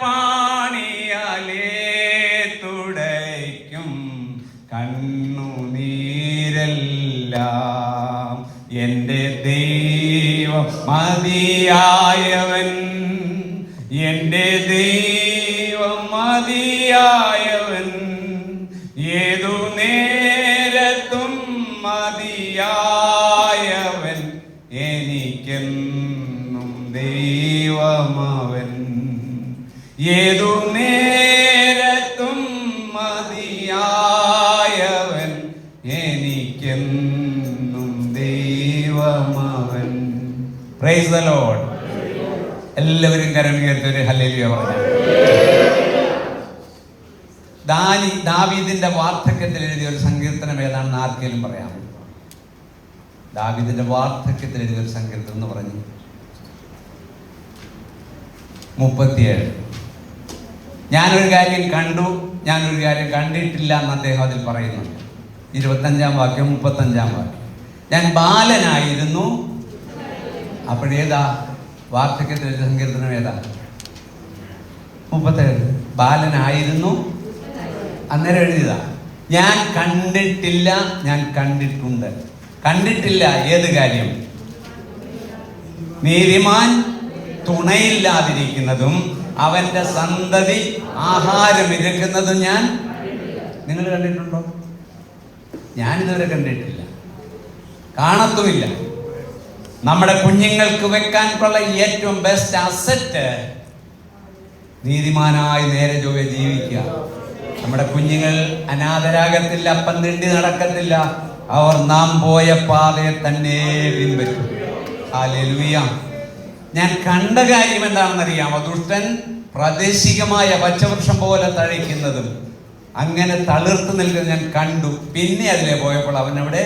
പാണിയാലേ തുടയ്ക്കും കണ്ണുനീരെല്ലാം എൻ്റെ ദൈവം മതിയായവൻ, എൻ്റെ ദൈവം മതിയായവൻ, ഏതു നേരത്തും മതിയായവൻ, എനിക്കെന്നും ദൈവമവൻ, ഏതു നേരത്തും മതിയായവൻ, എനിക്കെന്നും ദൈവമവൻ. Praise the Lord. എല്ലാവരും കരം ഉയർത്തി ഒരു ഹല്ലേലൂയ പറഞ്ഞു. ദാവീദിന്റെ വാർദ്ധക്യത്തിൽ എഴുതിയ ഒരു സങ്കീർത്തനം ഏതാണെന്ന് ആർക്കെങ്കിലും പറയാം? ദാവീദിന്റെ വാർദ്ധക്യത്തിൽ എഴുതിയ ഒരു സങ്കീർത്തനം എന്ന് പറഞ്ഞു 37. ഞാനൊരു കാര്യം കണ്ടു, ഞാനൊരു കാര്യം കണ്ടിട്ടില്ല എന്ന് അദ്ദേഹം അതിൽ പറയുന്നുണ്ട്. 25-ാം വാക്യം 35-ാം വാക്യം. ഞാൻ ബാലനായിരുന്നു. അപ്പോഴേതാ വാർദ്ധക്യത്തിൽ എഴുതിയ സങ്കീർത്തനം ഏതാ? 37. ബാലനായിരുന്നു അന്നേരം എഴുതിയതാ. ഞാൻ കണ്ടിട്ടില്ല, ഞാൻ കണ്ടിട്ടുണ്ട്. കണ്ടിട്ടില്ല ഏത് കാര്യം? നീതിമാൻ തുണയില്ലാതിരിക്കുന്നതും അവന്റെ സന്തതി ആഹാരം ഇരക്കുന്നതും ഞാൻ. നിങ്ങൾ കണ്ടിട്ടുണ്ടോ? ഞാനിതുവരെ കണ്ടിട്ടില്ല, കാണത്തുമില്ല. നമ്മുടെ കുഞ്ഞുങ്ങൾക്ക് വെക്കാനുള്ള ഏറ്റവും ബെസ്റ്റ് അസറ്റ് നീതിമാനായി നേരെ ചൊവ്വേ ജീവിക്കുക. നമ്മുടെ കുഞ്ഞുങ്ങൾ അനാഥരാകത്തില്ല, അപ്പം നീണ്ടി നടക്കത്തില്ല. അവർ നാം പോയ പാതയെ തന്നെ പിൻപറ്റും. ഹല്ലേലൂയ. ഞാൻ കണ്ട കാര്യം എന്താണെന്നറിയാമോ? ദുഷ്ടൻ പ്രാദേശികമായ പച്ചവൃക്ഷം പോലെ തഴയ്ക്കുന്നതും അങ്ങനെ തളിർത്ത് നിൽക്കുന്നത് ഞാൻ കണ്ടു. പിന്നെ അതിലെ പോയപ്പോൾ അവനവിടെ.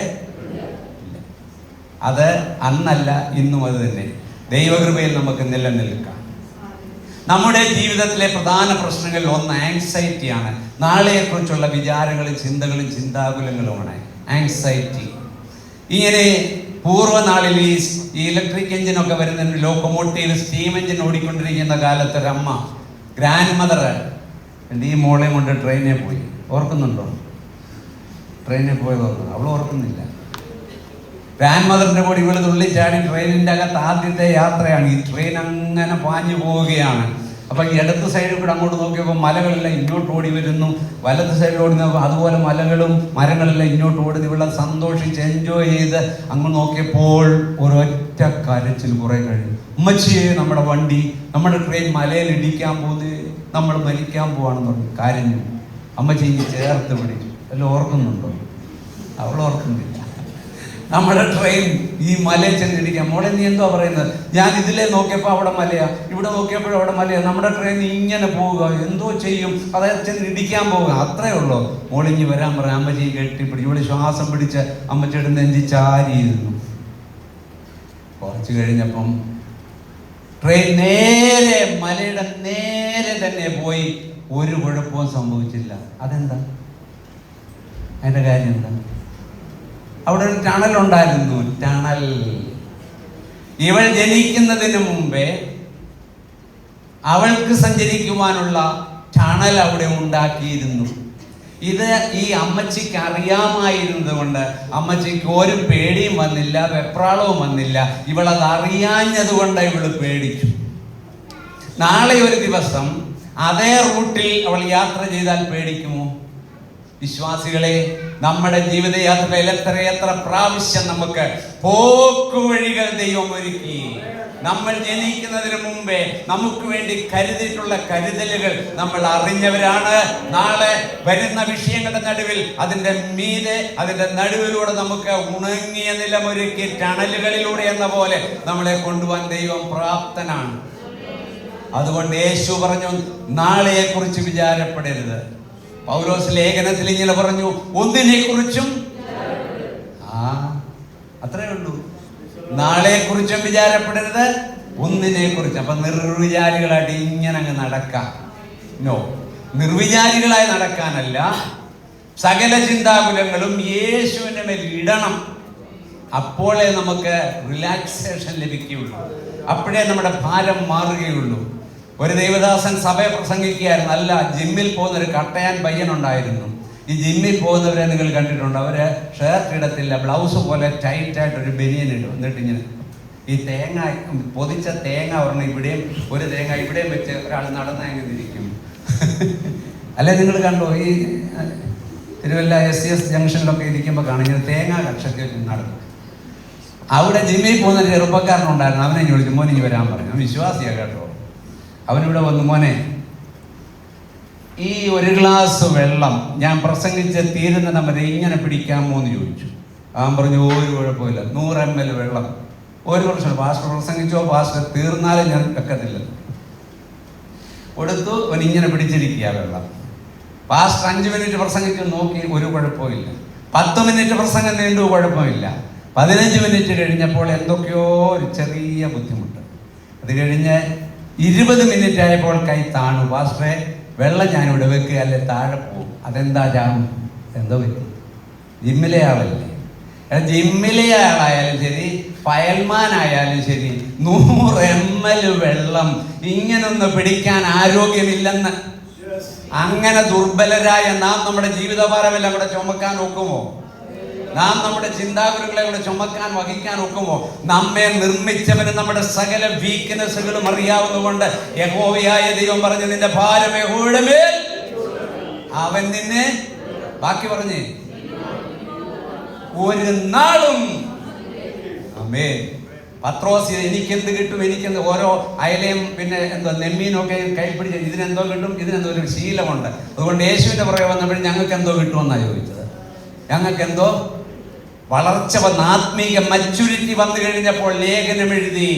അത് അന്നല്ല, ഇന്നും അത് തന്നെ. ദൈവകൃപയിൽ നമുക്ക് നിലനിൽക്കാം. നമ്മുടെ ജീവിതത്തിലെ പ്രധാന പ്രശ്നങ്ങളിൽ ഒന്ന് ആങ്സൈറ്റിയാണ്. നാളെയെക്കുറിച്ചുള്ള വിചാരങ്ങളും ചിന്തകളും ചിന്താകുലങ്ങളുമാണ് ആങ്സൈറ്റി. ഇങ്ങനെ പൂർവ്വനാളിൽ ഈ ഇലക്ട്രിക് എഞ്ചിനൊക്കെ വരുന്ന ലോക്കോമോട്ടീവ് സ്റ്റീം എഞ്ചിൻ ഓടിക്കൊണ്ടിരിക്കുന്ന കാലത്ത് ഒരമ്മ, ഗ്രാൻഡ് മദർ, എൻ്റെ ഈ മോളെയും കൊണ്ട് ട്രെയിനിൽ പോയി. ഓർക്കുന്നുണ്ടോ? ട്രെയിനിൽ പോയത് ഓർക്കുന്നു? അവൾ ഓർക്കുന്നില്ല. ഗ്രാൻഡ് മദറിന്റെ കൂടെ ഇവള് തുള്ളിച്ചാടി ട്രെയിനിന്റെ അകത്ത് ആദ്യത്തെ യാത്രയാണ്. ഈ ട്രെയിൻ അങ്ങനെ പാഞ്ഞു പോവുകയാണ്. അപ്പൊ ഈ ഇടത്ത് സൈഡിൽ കൂടെ അങ്ങോട്ട് നോക്കിയപ്പോൾ മലകളെല്ലാം ഇങ്ങോട്ട് ഓടി വരുന്നു, വലത്ത് സൈഡിൽ ഓടി അതുപോലെ മലകളും മരങ്ങളെല്ലാം ഇങ്ങോട്ട് ഓടുന്നു. ഇവിടെ സന്തോഷിച്ച് എൻജോയ് ചെയ്ത് അങ്ങ് നോക്കിയപ്പോൾ ഒരൊറ്റ കരച്ചിൽ കുറെ കഴിഞ്ഞു. ഉമ്മച്ചിയെ, നമ്മുടെ വണ്ടി, നമ്മുടെ ട്രെയിൻ മലയിൽ ഇടിക്കാൻ പോകുന്നത്, നമ്മൾ മരിക്കാൻ പോവാണെന്ന് പറഞ്ഞു. കരഞ്ഞു. അമ്മച്ചി ഇനി ചേർത്ത് പിടിച്ചു. എല്ലാം ഓർക്കുന്നുണ്ടോ? അവൾ ഓർക്കുന്നില്ല. നമ്മുടെ ട്രെയിൻ ഈ മലയിൽ ചെന്നിടിക്കാം. മോളെ നീ എന്തോ പറയുന്നത്? ഞാൻ ഇതിലേ നോക്കിയപ്പോൾ അവിടെ മലയാ, ഇവിടെ നോക്കിയപ്പോഴും അവിടെ മലയാ. നമ്മുടെ ട്രെയിൻ ഇങ്ങനെ പോവുക, എന്തോ ചെയ്യും, അതായത് ചെന്ന് ഇടിക്കാൻ പോവുക. അത്രേ ഉള്ളൂ. മോളിഞ്ഞ് വരാൻ പറയാം. അമ്മച്ചി കെട്ടിപ്പിടിച്ചു. ഇവിടെ ശ്വാസം പിടിച്ച് അമ്മച്ചിയുടെ നെഞ്ചി ചാരിയിരുന്നു. കുറച്ച് കഴിഞ്ഞപ്പം ട്രെയിൻ നേരെ മലയുടെ നേരെ തന്നെ പോയി. ഒരു കുഴപ്പവും സംഭവിച്ചില്ല. അതെന്താ? അതിന്റെ കാര്യം എന്താ? അവിടെ ഒരു ടണൽ ഉണ്ടായിരുന്നു. ടണൽ. ഇവൾ ജനിക്കുന്നതിന് മുമ്പേ അവൾക്ക് സഞ്ചരിക്കുവാനുള്ള ടണൽ അവിടെ ഉണ്ടാക്കിയിരുന്നു. ഇത് ഈ അമ്മച്ചിക്ക് അറിയാമായിരുന്നത് കൊണ്ട് അമ്മച്ചിക്ക് ഒരു പേടിയും വന്നില്ല, വെപ്രാളവും വന്നില്ല. ഇവളത് അറിയാഞ്ഞത് കൊണ്ട് ഇവള് പേടിച്ചു. നാളെ ഒരു ദിവസം അതേ റൂട്ടിൽ അവൾ യാത്ര ചെയ്താൽ പേടിക്കുമോ? വിശ്വാസികളെ, നമ്മുടെ ജീവിതയാത്രയിൽ എത്രയെത്ര പ്രാവശ്യം നമുക്ക് പോക്കുവഴികൾ ദൈവം ഒരുക്കി. നമ്മൾ ജനിക്കുന്നതിന് മുമ്പേ നമുക്ക് വേണ്ടി കരുതിയിട്ടുള്ള കരുതലുകൾ നമ്മൾ അറിഞ്ഞവരാണ്. നാളെ വരുന്ന വിഷയങ്ങളുടെ നടുവിൽ അതിന്റെ നടുവിലൂടെ നമുക്ക് ഉണങ്ങിയ നിലമൊരുക്കി ടണലുകളിലൂടെ എന്ന പോലെ നമ്മളെ കൊണ്ടുപോകാൻ ദൈവം പ്രാപ്തനാണ്. അതുകൊണ്ട് യേശു പറഞ്ഞു, നാളെയെ കുറിച്ച് വിചാരപ്പെടരുത്. പൗലോസ് ലേഖനത്തിൽ ഇങ്ങനെ പറഞ്ഞു, ഒന്നിനെ കുറിച്ചും. അത്രേ ഉള്ളൂ. നാളെ കുറിച്ചും വിചാരപ്പെടരുത്, ഒന്നിനെ കുറിച്ച്. അപ്പൊ നിർവിചാരികളായിട്ട് ഇങ്ങനെ അങ്ങ് നടക്കാം. നോ, നിർവിചാരികളായി നടക്കാനല്ല. സകല ചിന്താകുലങ്ങളും യേശുവിന്റെ മേൽ ഇടണം. അപ്പോഴേ നമുക്ക് റിലാക്സേഷൻ ലഭിക്കുകയുള്ളൂ. അപ്പോഴേ നമ്മുടെ ഭാരം മാറുകയുള്ളൂ. ഒരു ദൈവദാസൻ സഭയെ പ്രസംഗിക്കുകയായിരുന്നു. നല്ല ജിമ്മിൽ പോകുന്ന ഒരു കട്ടയാൻ പയ്യനുണ്ടായിരുന്നു. ഈ ജിമ്മിൽ പോകുന്നവരെ നിങ്ങൾ കണ്ടിട്ടുണ്ട്. അവര് ഷർട്ട് ഇടത്തില്ല, ബ്ലൗസ് പോലെ ടൈറ്റായിട്ട് ഒരു ബനിയൻ ഇടും. എന്നിട്ട് ഇങ്ങനെ ഈ തേങ്ങ, പൊതിച്ച തേങ്ങ ഒരെണ്ണം ഇവിടെയും ഒരു തേങ്ങ ഇവിടെയും വെച്ച് ഒരാൾ നടന്ന് എങ്ങനെ ഇരിക്കും. അല്ലെ നിങ്ങൾ കണ്ടോ? ഈ തിരുവല്ല SCS ജംഗ്ഷനിലൊക്കെ ഇരിക്കുമ്പോൾ കാണും ഇങ്ങനെ തേങ്ങ കക്ഷത്തിൽ നടന്നു. അവിടെ ജിമ്മിൽ പോകുന്ന ചെറുപ്പക്കാരനുണ്ടായിരുന്നു. അവനെ വിളിച്ചു, മോനെ ഇനി വരാൻ പറഞ്ഞു. അവൻ വിശ്വാസിയാണ് കേട്ടോ. അവനിവിടെ വന്നു, മോനെ ഈ ഒരു ഗ്ലാസ് വെള്ളം ഞാൻ പ്രസംഗിച്ച് തീരുന്ന നമ്മൾ ഇങ്ങനെ പിടിക്കാമോ എന്ന് ചോദിച്ചു. അവൻ പറഞ്ഞു ഒരു കുഴപ്പമില്ല, 100 ml വെള്ളം ഒരു വർഷം. പാസ്റ്റർ പ്രസംഗിച്ചോ, പാസ്റ്റർ തീർന്നാലും ഞാൻ വെക്കത്തില്ല. കൊടുത്തു, അവൻ ഇങ്ങനെ പിടിച്ചിരിക്കുക വെള്ളം. പാസ്റ്റർ 5 മിനിറ്റ് പ്രസംഗിച്ച് നോക്കി, ഒരു കുഴപ്പമില്ല. 10 മിനിറ്റ് പ്രസംഗം നീണ്ടു, കുഴപ്പമില്ല. 15 മിനിറ്റ് കഴിഞ്ഞപ്പോൾ എന്തൊക്കെയോ ഒരു ചെറിയ ബുദ്ധിമുട്ട്. അത് കഴിഞ്ഞ് 20 മിനിറ്റ് ആയപ്പോൾ കൈ താണു. പാസ്റ്ററെ, വെള്ളം ഞാനിവിടെ വെക്കുക, അല്ലെ താഴെ പോകും. അതെന്താ ജാം? എന്തോ പറ്റി? ജിമ്മിലെ ആളല്ലേ. ജിമ്മിലെ ആളായാലും ശരി, ഫയൽമാൻ ആയാലും ശരി, 100 ml വെള്ളം ഇങ്ങനൊന്ന് പിടിക്കാൻ ആരോഗ്യമില്ലെന്ന്. അങ്ങനെ ദുർബലരായ നാം നമ്മുടെ ജീവിതഭാരമെല്ലാം കൂടെ ചുമക്കാൻ ഒക്കുമോ? നാം നമ്മുടെ ചിന്താഗതികളെ കൂടെ ചുമക്കാൻ വഹിക്കാൻ ഒക്കുമോ? നമ്മെ നിർമ്മിച്ചവന് നമ്മുടെ സകല വീക്ക്നെസ്സുകളും അറിയാവുന്നതുകൊണ്ട് യഹോവയായ ദൈവം പറഞ്ഞു, നിന്റെ ഭാരം യഹോവയുടെ മേൽ, അവൻ നിന്നെ, ബാക്കി പറഞ്ഞേ, ഒരു നാളും. ആമേൻ. പത്രോസ് എനിക്കെന്ത് കിട്ടും, എനിക്കെന്ത്, ഓരോ അയലയും പിന്നെ എന്തോ നെമ്മീനൊക്കെ കൈ പിടിച്ച് ഇതിനെന്തോ കിട്ടും, ഇതിനെന്തോ ഒരു ശീലമുണ്ട്. അതുകൊണ്ട് യേശുവിന്റെ പുറകെ വന്നപ്പോൾ ഞങ്ങൾക്ക് എന്തോ കിട്ടുമെന്നാണ് ചോദിച്ചത്. ഞങ്ങൾക്ക് എന്തോ വളർച്ച വന്ന്, ആത്മീക മച്യൂരിറ്റി വന്നു കഴിഞ്ഞപ്പോൾ ലേഖനം എഴുതി,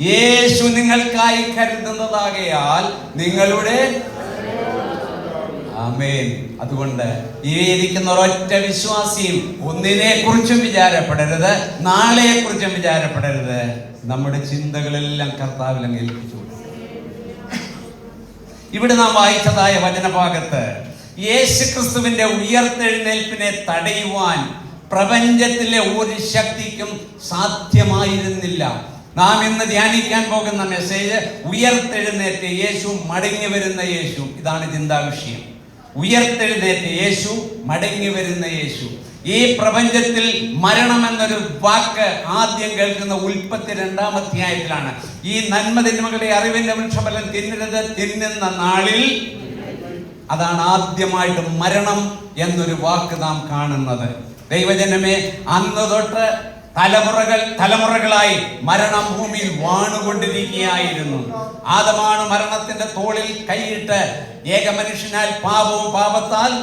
യേശു നിങ്ങൾക്കായി കരുതുന്നതാകയാൽ നിങ്ങളുടെ, ആമേൻ. അതുകൊണ്ട് ഈ ഇരിക്കുന്ന ഒരൊറ്റ വിശ്വാസിയും ഒന്നിനെ കുറിച്ചും വിചാരപ്പെടരുത്, നാളെയെ കുറിച്ചും വിചാരപ്പെടരുത്. നമ്മുടെ ചിന്തകളെല്ലാം കർത്താവിൽ ഏൽപ്പിച്ചു. ഇവിടെ നാം വായിച്ചതായ വചനഭാഗത്ത് യേശുക്രിസ്തുവിന്റെ ഉയർത്തെഴുന്നേൽപ്പിനെ തടയുവാൻ പ്രപഞ്ചത്തിലെ ഒരു ശക്തിക്കും സാധ്യമായിരുന്നില്ല. നാം ഇന്ന് ധ്യാനിക്കാൻ പോകുന്ന മെസ്സേജ് ഉയർത്തെഴുന്നേറ്റ് യേശു, മടങ്ങി വരുന്ന യേശു. ഇതാണ് ചിന്താവിഷയം. ഉയർത്തെഴുന്നേറ്റ് യേശു, മടങ്ങി വരുന്ന യേശു. ഈ പ്രപഞ്ചത്തിൽ മരണം എന്നൊരു വാക്ക് ആദ്യം കേൾക്കുന്ന ഉൽപ്പത്തി 2-ാം അധ്യായത്തിലാണ്. ഈ നന്മതിന്മകളുടെ അറിവിന്റെ വൃക്ഷഫലം തിന്നരുത്, തിന്നുന്ന നാളിൽ, അതാണ് ആദ്യമായിട്ട് മരണം എന്നൊരു വാക്ക് നാം കാണുന്നത്. ദൈവജനമേ, അന്ന് തൊട്ട് തലമുറകളായി മരണം ഭൂമിയിൽ വാണുകൊണ്ടിരിക്കുകയായിരുന്നു. ആദമാണ് മരണത്തിന്റെ തോളിൽ കൈയിട്ട് ഏകമനുഷ്യനാൽ പാപവും പാപത്താൽ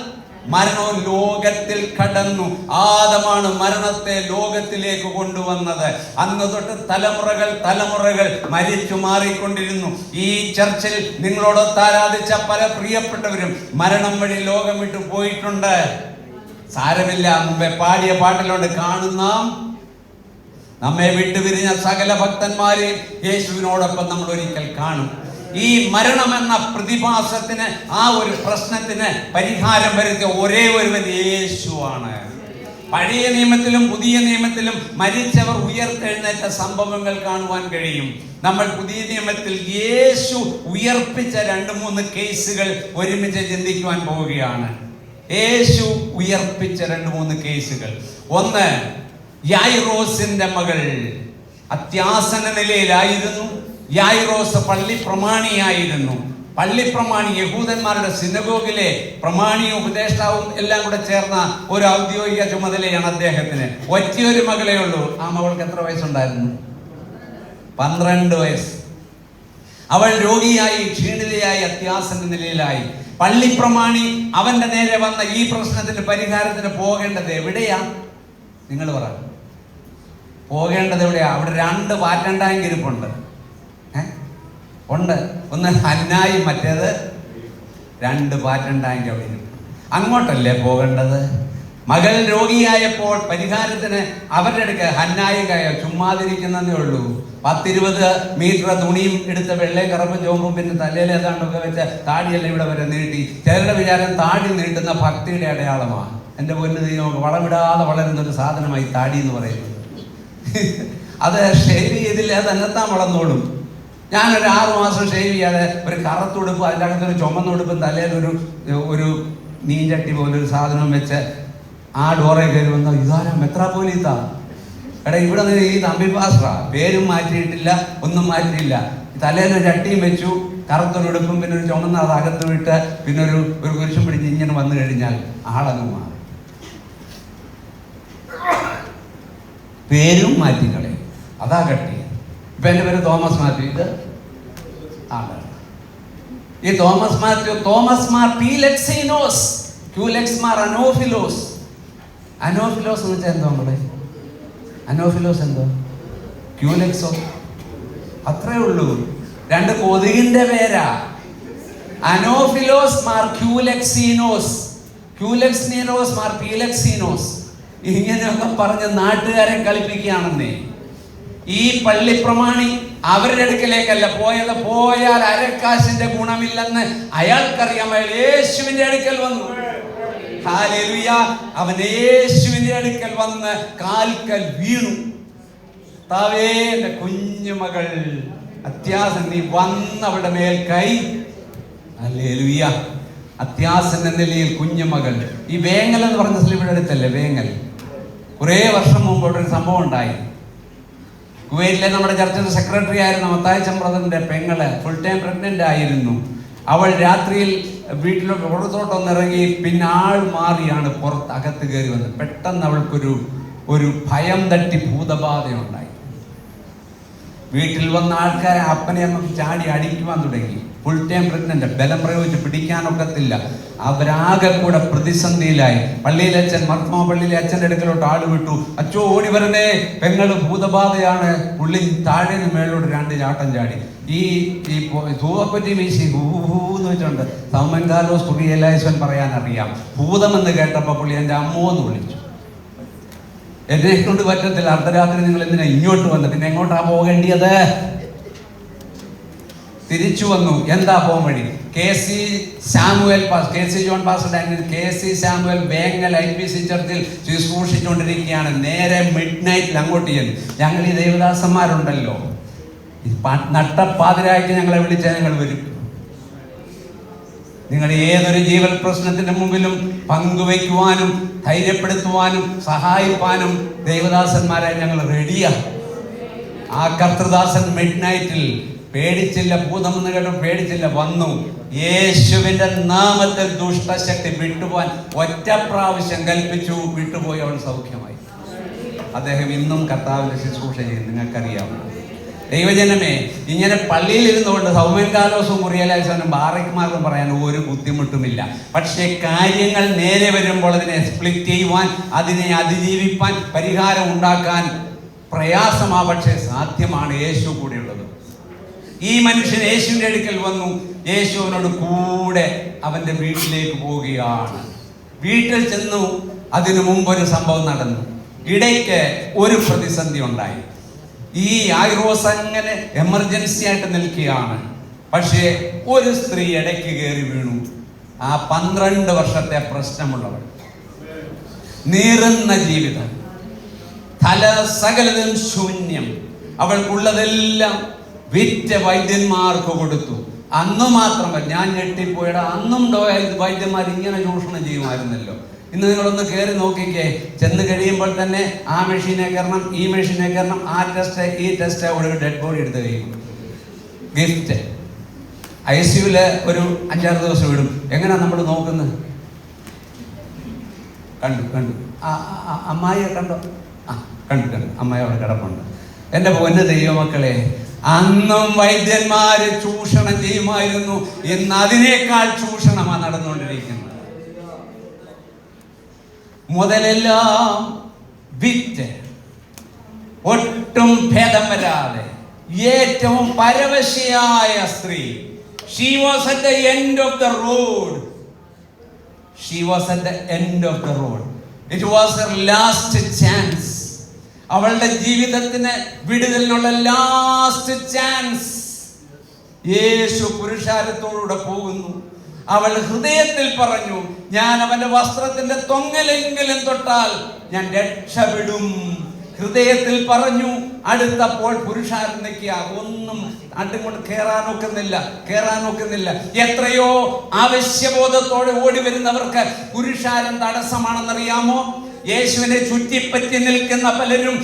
മരണവും ലോകത്തിൽ കടന്നു. ആദമാണ് മരണത്തെ ലോകത്തിലേക്ക് കൊണ്ടുവന്നത്. അന്ന് തൊട്ട് തലമുറകൾ മരിച്ചു മാറിക്കൊണ്ടിരുന്നു. ഈ ചർച്ചിൽ നിങ്ങളോടൊത്ത് ആരാധിച്ച പല പ്രിയപ്പെട്ടവരും മരണം വഴി ലോകം വിട്ടു പോയിട്ടുണ്ട്. സാരമില്ല, മുമ്പേ പാടിയ പാട്ടിലോട്ട് കാണുന്ന നമ്മെ വിട്ടുപിരിഞ്ഞ സകല ഭക്തന്മാരെയും യേശുവിനോടൊപ്പം നമ്മൾ ഒരിക്കൽ കാണും. ഈ മരണം എന്ന പ്രതിഭാസത്തിന്, ആ ഒരു പ്രശ്നത്തിന് പരിഹാരം വരുത്തിയ ഒരേ ഒരുവൻ യേശുവാണ്. പഴയ നിയമത്തിലും പുതിയ നിയമത്തിലും മരിച്ചവർ ഉയർത്തെഴുന്നേറ്റ സംഭവങ്ങൾ കാണുവാൻ കഴിയും. നമ്മൾ പുതിയ നിയമത്തിൽ യേശു ഉയർപ്പിച്ച 2-3 കേസുകൾ ഒരുമിച്ച് ചിന്തിക്കുവാൻ പോവുകയാണ്. യേശു ഉയർപ്പിച്ച 2-3 കേസുകൾ. ഒന്ന്, യായിറോസിന്റെ മകൾ അത്യാസന നിലയിലായിരുന്നു. യായിറോസ് പള്ളി പ്രമാണിയായിരുന്നു. പള്ളിപ്രമാണി, യഹൂദന്മാരുടെ സിനഗോഗിലെ പ്രമാണിയും ഉപദേഷ്ടാവും എല്ലാം കൂടെ ചേർന്ന ഒരു ഔദ്യോഗിക ചുമതലയാണ് അദ്ദേഹത്തിന്. ഒറ്റയൊരു മകളേ ഉള്ളൂ. ആ മകൾക്ക് എത്ര വയസ്സുണ്ടായിരുന്നു? 12 വയസ്സ്. അവൾ രോഗിയായി, ക്ഷീണിതയായി, അത്യാസന്ന നിലയിലായി. പള്ളിപ്രമാണി അവന്റെ നേരെ വന്ന ഈ പ്രശ്നത്തിന് പരിഹാരത്തിന് പോകേണ്ടത് എവിടെയാ? നിങ്ങൾ പറ, പോകേണ്ടത് എവിടെയാ? അവിടെ 2 പാറ്റണ്ടായും ഇരിപ്പുണ്ട്. ഉണ്ട്. ഒന്ന് ഹന്നായി, മറ്റേത് 2 പാറ്റണ്ടായെങ്കിൽ അവിടെ ഇരിക്കും. അങ്ങോട്ടല്ലേ പോകേണ്ടത്? മകൾ രോഗിയായപ്പോൾ പരിഹാരത്തിന് അവരുടെ അടുക്ക ഹന്നായിക്കായ ചുമ്മാതിരിക്കുന്നതേ ഉള്ളൂ. 10-20 മീറ്റർ തുണിയും എടുത്ത വെള്ളയും കറുപ്പും ചോമ്പും പിന്നെ തലയിൽ ഏതാണ്ടൊക്കെ വെച്ച് താടിയെല്ലാം ഇവിടെ വരെ നീട്ടി. ചിലരുടെ വിചാരം താടി നീട്ടുന്ന ഭക്തിയുടെ അടയാളമാണ്. എൻ്റെ പൊന്നു ദൈവം, വളമിടാതെ വളരുന്നൊരു സാധനമായി താടി എന്ന് പറയുന്നത്. അത് ഷേവ് ചെയ്തില്ല, അത് തന്നെത്താൻ വളർന്നോളും. ഞാനൊരു 6 മാസം ഷേവ് ചെയ്യാതെ ഒരു കറുത്തുടുപ്പ്, അതിൻ്റെ അകത്തൊരു ചുമന്നുടുപ്പും തലയിലൊരു ഒരു മീൻചട്ടി പോലൊരു സാധനം വെച്ച് ആ ഡോറെ കയറി വന്ന ഇതാരാ മെത്രാപ്പോലീത്ത. എടാ ഇവിടെ നിന്ന് ഈ തമ്പി പാസ്റ്ററാ, പേരും മാറ്റിയിട്ടില്ല, ഒന്നും മാറ്റിയില്ല. തലയിലൊരു ചട്ടിയും വെച്ചു, കറുത്തൊരുടുപ്പും പിന്നെ ഒരു ചുമന്ന അത് അകത്ത് വിട്ട് പിന്നെ ഒരു കുരിശും പിടിച്ച് ഇങ്ങനെ വന്നു കഴിഞ്ഞാൽ ആളങ്ങ് മാറും. പേരും മാറ്റിക്കളെ, അതാ കട്ടി. ഇപ്പൊ എൻ്റെ പേര് തോമസ് മാത്യു, ഇത് ആളാണ്. ഈ തോമസ് മാർ പീലെക്സിനോസ്, ക്യൂലെക്സ് മാർ അനോഫിലോസ്. അനോഫിലോസ് എന്ന് വെച്ചാൽ എന്തോ നമ്മളെ അനോഫിലോസ് എന്തോ, ക്യൂലെക്സോ, അത്രേ ഉള്ളൂ. 2 കൊതുകിന്റെ പേരാ. അനോഫിലോസ് മാർ ക്യൂലെക്സിനോസ്, ക്യൂലെക്സിനോസ് മാർ പീലെക്സിനോസ്. ഇങ്ങനെയൊക്കെ പറഞ്ഞ് നാട്ടുകാരെ കളിപ്പിക്കുകയാണെന്നേ. ഈ പള്ളിപ്രമാണി അവരുടെ അടുക്കലേക്കല്ല പോയത്. പോയാൽ അരക്കാശിന്റെ ഗുണമില്ലെന്ന് അയാൾക്കറിയാം. അയാൾ യേശുവിന്റെ അടുക്കൽ വന്നു. ഹല്ലേലൂയ. അവൻ യേശുവിന്റെ അടുക്കൽ വന്ന് കാൽക്കൽ വീണു. താവേ, എന്റെ കുഞ്ഞുമകൾ അത്യാസൻ, നീ വന്നവരുടെ മേൽ കൈ. ഹല്ലേലൂയ. അത്യാസന്റെ നിലയിൽ കുഞ്ഞുമകൾ. ഈ വേങ്ങൽ എന്ന് പറഞ്ഞ സ്ഥലം ഇവിടെ അടുത്തല്ലേ, വേങ്ങൽ. കുറേ വർഷം മുമ്പ് ഇവിടെ ഒരു സംഭവം ഉണ്ടായി. കുവൈറ്റിലെ നമ്മുടെ ചർച്ചിന്റെ സെക്രട്ടറി ആയിരുന്ന മത്തായിച്ചൻ ബ്രദറിന്റെ പെങ്ങള് ഫുൾ ടൈം പ്രഗ്നന്റ് ആയിരുന്നു. അവൾ രാത്രിയിൽ വീട്ടിൽ പുറത്തോട്ടൊന്നിറങ്ങി, പിന്നെ ആൾ മാറിയാണ് അകത്ത് കയറി വന്നത്. പെട്ടെന്ന് അവൾക്കൊരു ഭയം തട്ടി ഭൂതബാധയുണ്ടായി. വീട്ടിൽ വന്ന ആൾക്കാരെ അപ്പനെ അമ്മക്ക് ചാടി അടിക്കുവാൻ തുടങ്ങി. ഫുൾ ടൈം പ്രഗ്നന്റ്, ബലം പ്രയോഗിച്ച് പിടിക്കാനൊക്കത്തില്ല. അവരാകെ കൂടെ പ്രതിസന്ധിയിലായി. പള്ളിയിലെ അച്ഛൻ, മർത്തോമ പള്ളിയിലെ അച്ഛൻ്റെ അടുക്കലോട്ട് ആള് വിട്ടു. അച്ചോ ഓടി വരണേ, പെങ്ങള് ഭൂതബാധയാണ്. പുള്ളി താഴെ നിന്ന് മേളിലോട്ട് 2 ചാട്ടം ചാടി. ഈ തൂവപ്പറ്റി വീശി ഹൂന്ന് വെച്ചോണ്ട് സൗമൻ കാർലോസ് കുറിയലായസൻ പറയാൻ അറിയാം. ഭൂതമെന്ന് കേട്ടപ്പോ പുള്ളി എൻ്റെ അമ്മോന്ന് വിളിച്ചു. എന്നെ കൊണ്ട് പറ്റത്തില്ല, അർദ്ധരാത്രി നിങ്ങൾ എന്തിനാ ഇങ്ങോട്ട് വന്ന്? പിന്നെ എങ്ങോട്ടാ പോകേണ്ടിയത്? തിരിച്ചു വന്നു. എന്താ പോകാൻ വഴി? KC ജോൺ പാസ്റ്ററുടെ KC സാമുവൽ വേങ്ങൽ IPC ചർച്ചിൽ ശുശ്രൂഷിച്ചുകൊണ്ടിരിക്കുകയാണ്. നേരെ മിഡ് നൈറ്റിൽ അങ്ങോട്ട് ചെന്നു. ഞങ്ങൾ ഈ ദേവദാസന്മാരുണ്ടല്ലോ, നട്ടപ്പാതിരായിട്ട് ഞങ്ങളെ വിളിച്ചാൽ ഞങ്ങൾ വരും. നിങ്ങളുടെ ഏതൊരു ജീവൽ പ്രശ്നത്തിന്റെ മുമ്പിലും പങ്കുവയ്ക്കുവാനും ധൈര്യപ്പെടുത്തുവാനും സഹായിപ്പാനും ദേവദാസന്മാരായി ഞങ്ങൾ റെഡിയാ. ആ കർത്തൃദാസൻ മിഡ് നൈറ്റിൽ പേടിച്ചില്ല, ഭൂതമെന്ന് കേട്ടോ പേടിച്ചില്ല, വന്നു. യേശുവിന്റെ നാമത്തിൽ ദുഷ്ടശക്തി വിട്ടുപോകാൻ ഒറ്റ പ്രാവശ്യം കൽപ്പിച്ചു. വിട്ടുപോയി, അവൾ സൗഖ്യമായി. അദ്ദേഹം ഇന്നും കർത്താവിന്റെ ശുശ്രൂഷ ചെയ്യും. നിങ്ങൾക്കറിയാം. ദൈവജനമേ, ഇങ്ങനെ പള്ളിയിൽ ഇരുന്നുകൊണ്ട് സൗമ്യൻ കാലോസും കുറിയലായസനും ബാറയ്ക്കുമാർക്കും പറയാൻ ഒരു ബുദ്ധിമുട്ടുമില്ല. പക്ഷേ കാര്യങ്ങൾ നേരെ വരുമ്പോൾ അതിനെ സ്പ്ലിറ്റ് ചെയ്യുവാൻ, അതിനെ അതിജീവിപ്പാൻ, പരിഹാരം ഉണ്ടാക്കാൻ പ്രയാസമാ. പക്ഷേ സാധ്യമാണ്. യേശു കൂടെയുള്ളത്. ഈ മനുഷ്യൻ യേശുവിന്റെ അടുക്കൽ വന്നു. യേശുവിനോട് കൂടെ അവന്റെ വീട്ടിലേക്ക് പോവുകയാണ്. വീട്ടിൽ ചെന്നു. അതിനു മുമ്പ് ഒരു സംഭവം നടന്നു. ഇടയ്ക്ക് ഒരു പ്രതിസന്ധി ഉണ്ടായി. ഈ യായിറോസ് അങ്ങനെ എമർജൻസി ആയിട്ട് നിൽക്കുകയാണ്. പക്ഷേ ഒരു സ്ത്രീ ഇടയ്ക്ക് കയറി വീണു. ആ 12 വർഷത്തെ പ്രശ്നമുള്ളവൾ, നീറുന്ന ജീവിതം, തല സകലതും ശൂന്യം. അവൾക്കുള്ളതെല്ലാം വിറ്റ വൈദ്യന്മാർക്ക് കൊടുത്തു. അന്ന് മാത്രമല്ല, ഞാൻ ഞെട്ടിപ്പോയടാ, അന്നും വൈദ്യന്മാർ ഇങ്ങനെ ചൂഷണം ചെയ്യുമായിരുന്നല്ലോ. ഇന്ന് നിങ്ങളൊന്ന് കയറി നോക്കിക്കേ. ചെന്ന് കഴിയുമ്പോൾ തന്നെ ആ മെഷീനെ കയറണം, ഈ മെഷീനെ കയറണം, ആ ടെസ്റ്റ്, ഈ ടെസ്റ്റ്, ഒരു ഡെഡ് ബോഡി എടുത്ത് കഴിയും. ഗിഫ്റ്റ് ICUല് ഒരു 5-6 ദിവസം വിടും. എങ്ങനെയാ നമ്മൾ നോക്കുന്നത്? കണ്ടു അമ്മായിയെ കണ്ടോ? കണ്ടു അമ്മായി അവിടെ കിടപ്പുണ്ട്. എൻ്റെ പൊന്ന് ദൈവമക്കളെ, അന്നും വൈദ്യന്മാര് ചൂഷണം ചെയ്യുമായിരുന്നു. ഇന്ന് അതിനേക്കാൾ ചൂഷണമാണ് നടന്നുകൊണ്ടിരിക്കുന്നത്. മുതലെല്ലാം വിറ്റ് ഒട്ടും ഭേദം വരാതെ ഏറ്റവും പരവശയായ സ്ത്രീ. She was at the end of the road. She was at the end of the road. It was her last chance. അവളുടെ ജീവിതത്തിന് വിടുതലിനുള്ള ലാസ്റ്റ് ചാൻസ്. യേശു പുരുഷാരത്തോടുകൂടെ പോകുന്നു. അവൾ ഹൃദയത്തിൽ പറഞ്ഞു, ഞാൻ അവന്റെ വസ്ത്രത്തിന്റെ തൊങ്ങലെങ്കിലും തൊട്ടാൽ ഞാൻ രക്ഷപ്പെടും. ഹൃദയത്തിൽ പറഞ്ഞു. അടുത്തപ്പോൾ പുരുഷാരം നിൽക്കുക, ഒന്നും അങ്ങോട്ട് കയറാൻ ഒക്കുന്നില്ല. എത്രയോ ആവശ്യബോധത്തോടെ ഓടി വരുന്നവർക്ക് പുരുഷാരം തടസ്സമാണെന്നറിയാമോ? യേശുവിനെ ചുറ്റിപ്പറ്റി നിൽക്കുന്ന പലരും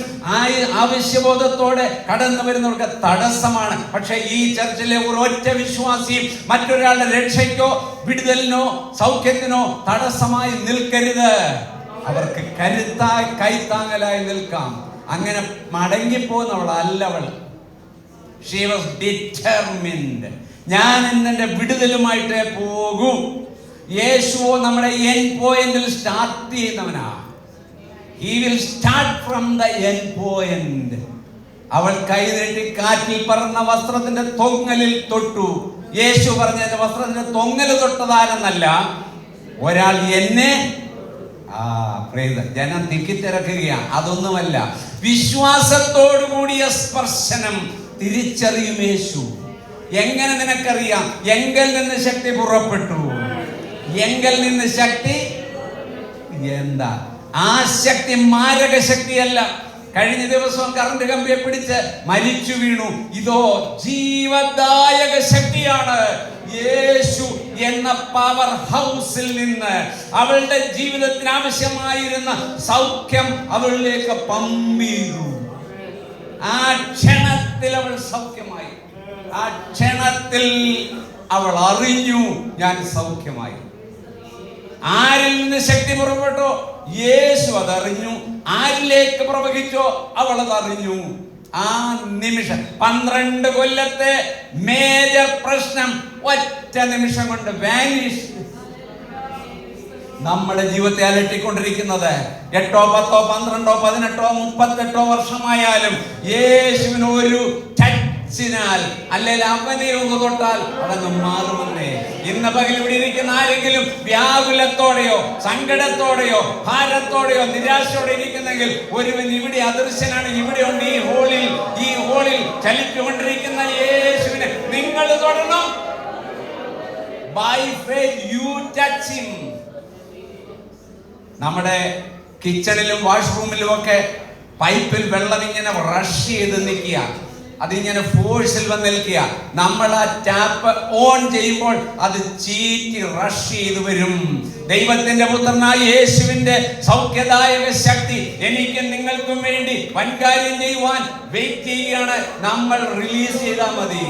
ആവശ്യബോധത്തോടെ കടന്നു വരുന്നവർക്ക് തടസ്സമാണ്. പക്ഷെ ഈ ചർച്ചിലെ ഒരൊറ്റ വിശ്വാസിയും മറ്റൊരാളുടെ രക്ഷയ്ക്കോ വിടുതലിനോ സൗഖ്യത്തിനോ തടസ്സമായി നിൽക്കരുത്. അവർക്ക് കരുത്തായി കൈത്താങ്ങലായി നിൽക്കാം. അങ്ങനെ മടങ്ങിപ്പോന്നവളല്ലവൾ. She was determined. ഞാൻ എന്നെ വിടുതലുമായിട്ടേ പോകൂ. യേശുവോ നമ്മുടെ എൻഡ് പോയിന്റിൽ start ചെയ്യുന്നവനാ. He will start from the end point. അവൾ കൈനീട്ടി കാറ്റിൽ പറന്ന വസ്ത്രത്തിന്റെ തൊങ്ങലിൽ തൊട്ടു. യേശു പറഞ്ഞ വസ്ത്രത്തിന്റെ തൊങ്ങൽ തൊട്ടതാരെന്നല്ല, ഒരാൾ എന്നെ ജനം തിക്കിത്തിരക്കുകയാ. അതൊന്നുമല്ല, വിശ്വാസത്തോടു കൂടിയ സ്പർശനം തിരിച്ചറിയും യേശു. എങ്ങനെ നിനക്കറിയാം? എങ്കിൽ നിന്ന് ശക്തി പുറപ്പെട്ടു. എങ്കിൽ നിന്ന് ശക്തി എന്താ? ആ ശക്തി മാരക ശക്തിയല്ല. കഴിഞ്ഞ ദിവസം കറണ്ട് കമ്പിയെ പിടിച്ച് മരിച്ചു വീണു. ഇതോ ജീവദായക ശക്തിയാണ്. യേശു എന്ന പവർ ഹൗസിൽ നിന്ന് അവളുടെ ജീവിതത്തിന് ആവശ്യമായിരുന്ന സൗഖ്യം അവളിലേക്ക് പമ്പിച്ചു. ആ ക്ഷണത്തിൽ അവൾ സൗഖ്യമായി. ആ ക്ഷണത്തിൽ അവൾ അറിഞ്ഞു, ഞാൻ സൗഖ്യമായി. ആരിൽ നിന്ന് ശക്തി പുറപ്പെട്ടോ? യേശു അതറിഞ്ഞു. ആരിലേക്ക് പ്രവഹിച്ചോ? അവൾ അതറിഞ്ഞു. ആ നിമിഷം 12 കൊല്ലത്തെ മേജർ പ്രശ്നം ഒറ്റ നിമിഷം കൊണ്ട് വാനിഷ്. നമ്മുടെ ജീവിതത്തെ അലട്ടിക്കൊണ്ടിരിക്കുന്നത് 8, 10, 12, 18, 38 വർഷമായാലും യേശുവിന് ഒരു ടച്ചിനാൽ അല്ലെങ്കിൽ അവനെ ഒന്ന് തൊട്ടാൽ അതങ്ങ് മാറുമെന്നേ. ഇന്ന് പകൽ ഇവിടെ ഇരിക്കുന്ന ആരെങ്കിലും വ്യാകുലത്തോടെയോ സങ്കടത്തോടെയോ ഭാരത്തോടെയോ നിരാശയോടെ ഇരിക്കുന്നെങ്കിൽ ഒരുവൻ ഇവിടെ അദൃശ്യനാണ്. ഇവിടെ ഉണ്ട് ഈ ഹോളിൽ ചലിച്ചുകൊണ്ടിരിക്കുന്ന യേശുവിനെ നിങ്ങൾ തൊടണം. By faith you touch him. നമ്മുടെ കിച്ചണിലും വാഷ്റൂമിലും ഒക്കെ പൈപ്പിൽ വെള്ളം ഇങ്ങനെ റഷ് ചെയ്ത് നിൽക്കുക, അതിങ്ങനെ ഫോഴ്സിൽ വന്ന് നിൽക്കുക. നമ്മൾ ആ ടാപ്പ് ഓൺ ചെയ്യുമ്പോൾ അത് ചീറ്റി റഷ് ചെയ്ത് വരും. ദൈവത്തിന്റെ പുത്രനായ യേശുവിന്റെ സൗഖ്യദായക ശക്തി എനിക്കും നിങ്ങൾക്കും വേണ്ടി വൻകാര്യം ചെയ്യുവാൻ വെയിറ്റ് ചെയ്യുകയാണ്. നമ്മൾ റിലീസ് ചെയ്താൽ മതി.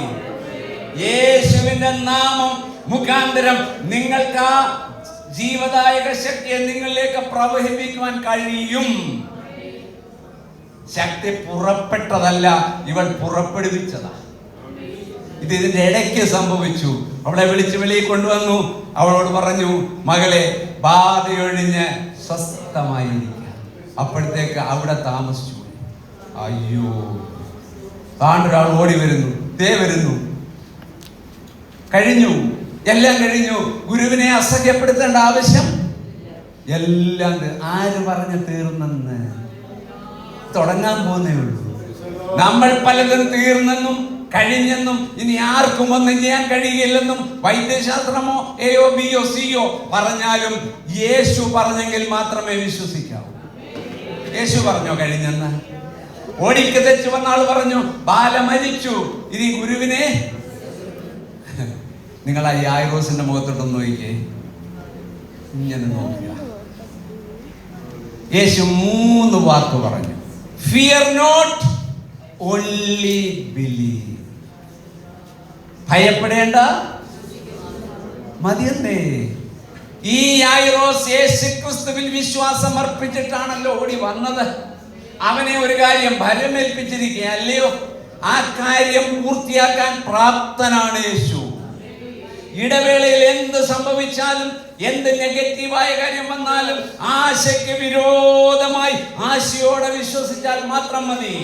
യേശുവിന്റെ നാമം മുഖാന്തരം നിങ്ങൾക്ക് ആ ജീവദായക ശക്തിയെ നിങ്ങളിലേക്ക് പ്രവഹിപ്പിക്കുവാൻ കഴിയും. ശക്തി പുറപ്പെട്ടതല്ല, ഇവൾ പുറപ്പെടുവിച്ചതാ. ഇതിന്റെ ഇടയ്ക്ക് സംഭവിച്ചു. അവളെ വിളിച്ച് വെളിയിൽ കൊണ്ടുവന്നു. അവളോട് പറഞ്ഞു, മകളെ ബാധയൊഴിഞ്ഞ് സ്വസ്ഥമായിരിക്കുക. അപ്പോഴത്തേക്ക് അവിടെ താമസിച്ചു. അയ്യോ, താണ്ടൊരാൾ ഓടി വരുന്നു, ദേ വരുന്നു. കഴിഞ്ഞു, എല്ലാം കഴിഞ്ഞു. ഗുരുവിനെ അസഹ്യപ്പെടുത്തേണ്ട ആവശ്യം എല്ലാം. ആര് പറഞ്ഞു തീർന്നെന്ന്? തുടങ്ങാൻ പോകുന്നേ ഉള്ളൂ. നമ്മൾ പലതും തീർന്നെന്നും കഴിഞ്ഞെന്നും ഇനി ആർക്കും ഒന്നും ചെയ്യാൻ കഴിയില്ലെന്നും വൈദ്യശാസ്ത്രമോ എയോ ബിയോ സിയോ പറഞ്ഞാലും യേശു പറഞ്ഞെങ്കിൽ മാത്രമേ വിശ്വസിക്കാവൂ. യേശു പറഞ്ഞോ കഴിഞ്ഞെന്ന്? ഓടിക്ക് തെച്ചു വന്ന ആൾ പറഞ്ഞു ബാല മരിച്ചു, ഇനി ഗുരുവിനെ. നിങ്ങൾ ആ യായിറോസിന്റെ മുഖത്തോട്ടൊന്ന് നോക്കിയേ, ഇങ്ങനെ നോക്കുക. യേശു 3 വാക്ക് പറഞ്ഞു. Fear not, only believe. ഭയപ്പെടേണ്ട, മതിയെന്നേ. ഈ യായിറോസ് യേശുക്രിസ്തുവിൽ വിശ്വാസം അർപ്പിച്ചിട്ടാണല്ലോ ഓടി വന്നത്. അവനെ ഒരു കാര്യം ഭരമേൽപ്പിച്ചിരിക്കുക അല്ലയോ? ആ കാര്യം പൂർത്തിയാക്കാൻ പ്രാപ്തനാണ് യേശു. ഇടവേളയിൽ എന്ത് സംഭവിച്ചാലും, എന്ത് നെഗറ്റീവായ കാര്യം വന്നാലും ആശയ്ക്ക് വിരോധമായി ആശയോടെ വിശ്വസിച്ചാൽ മാത്രം മതി.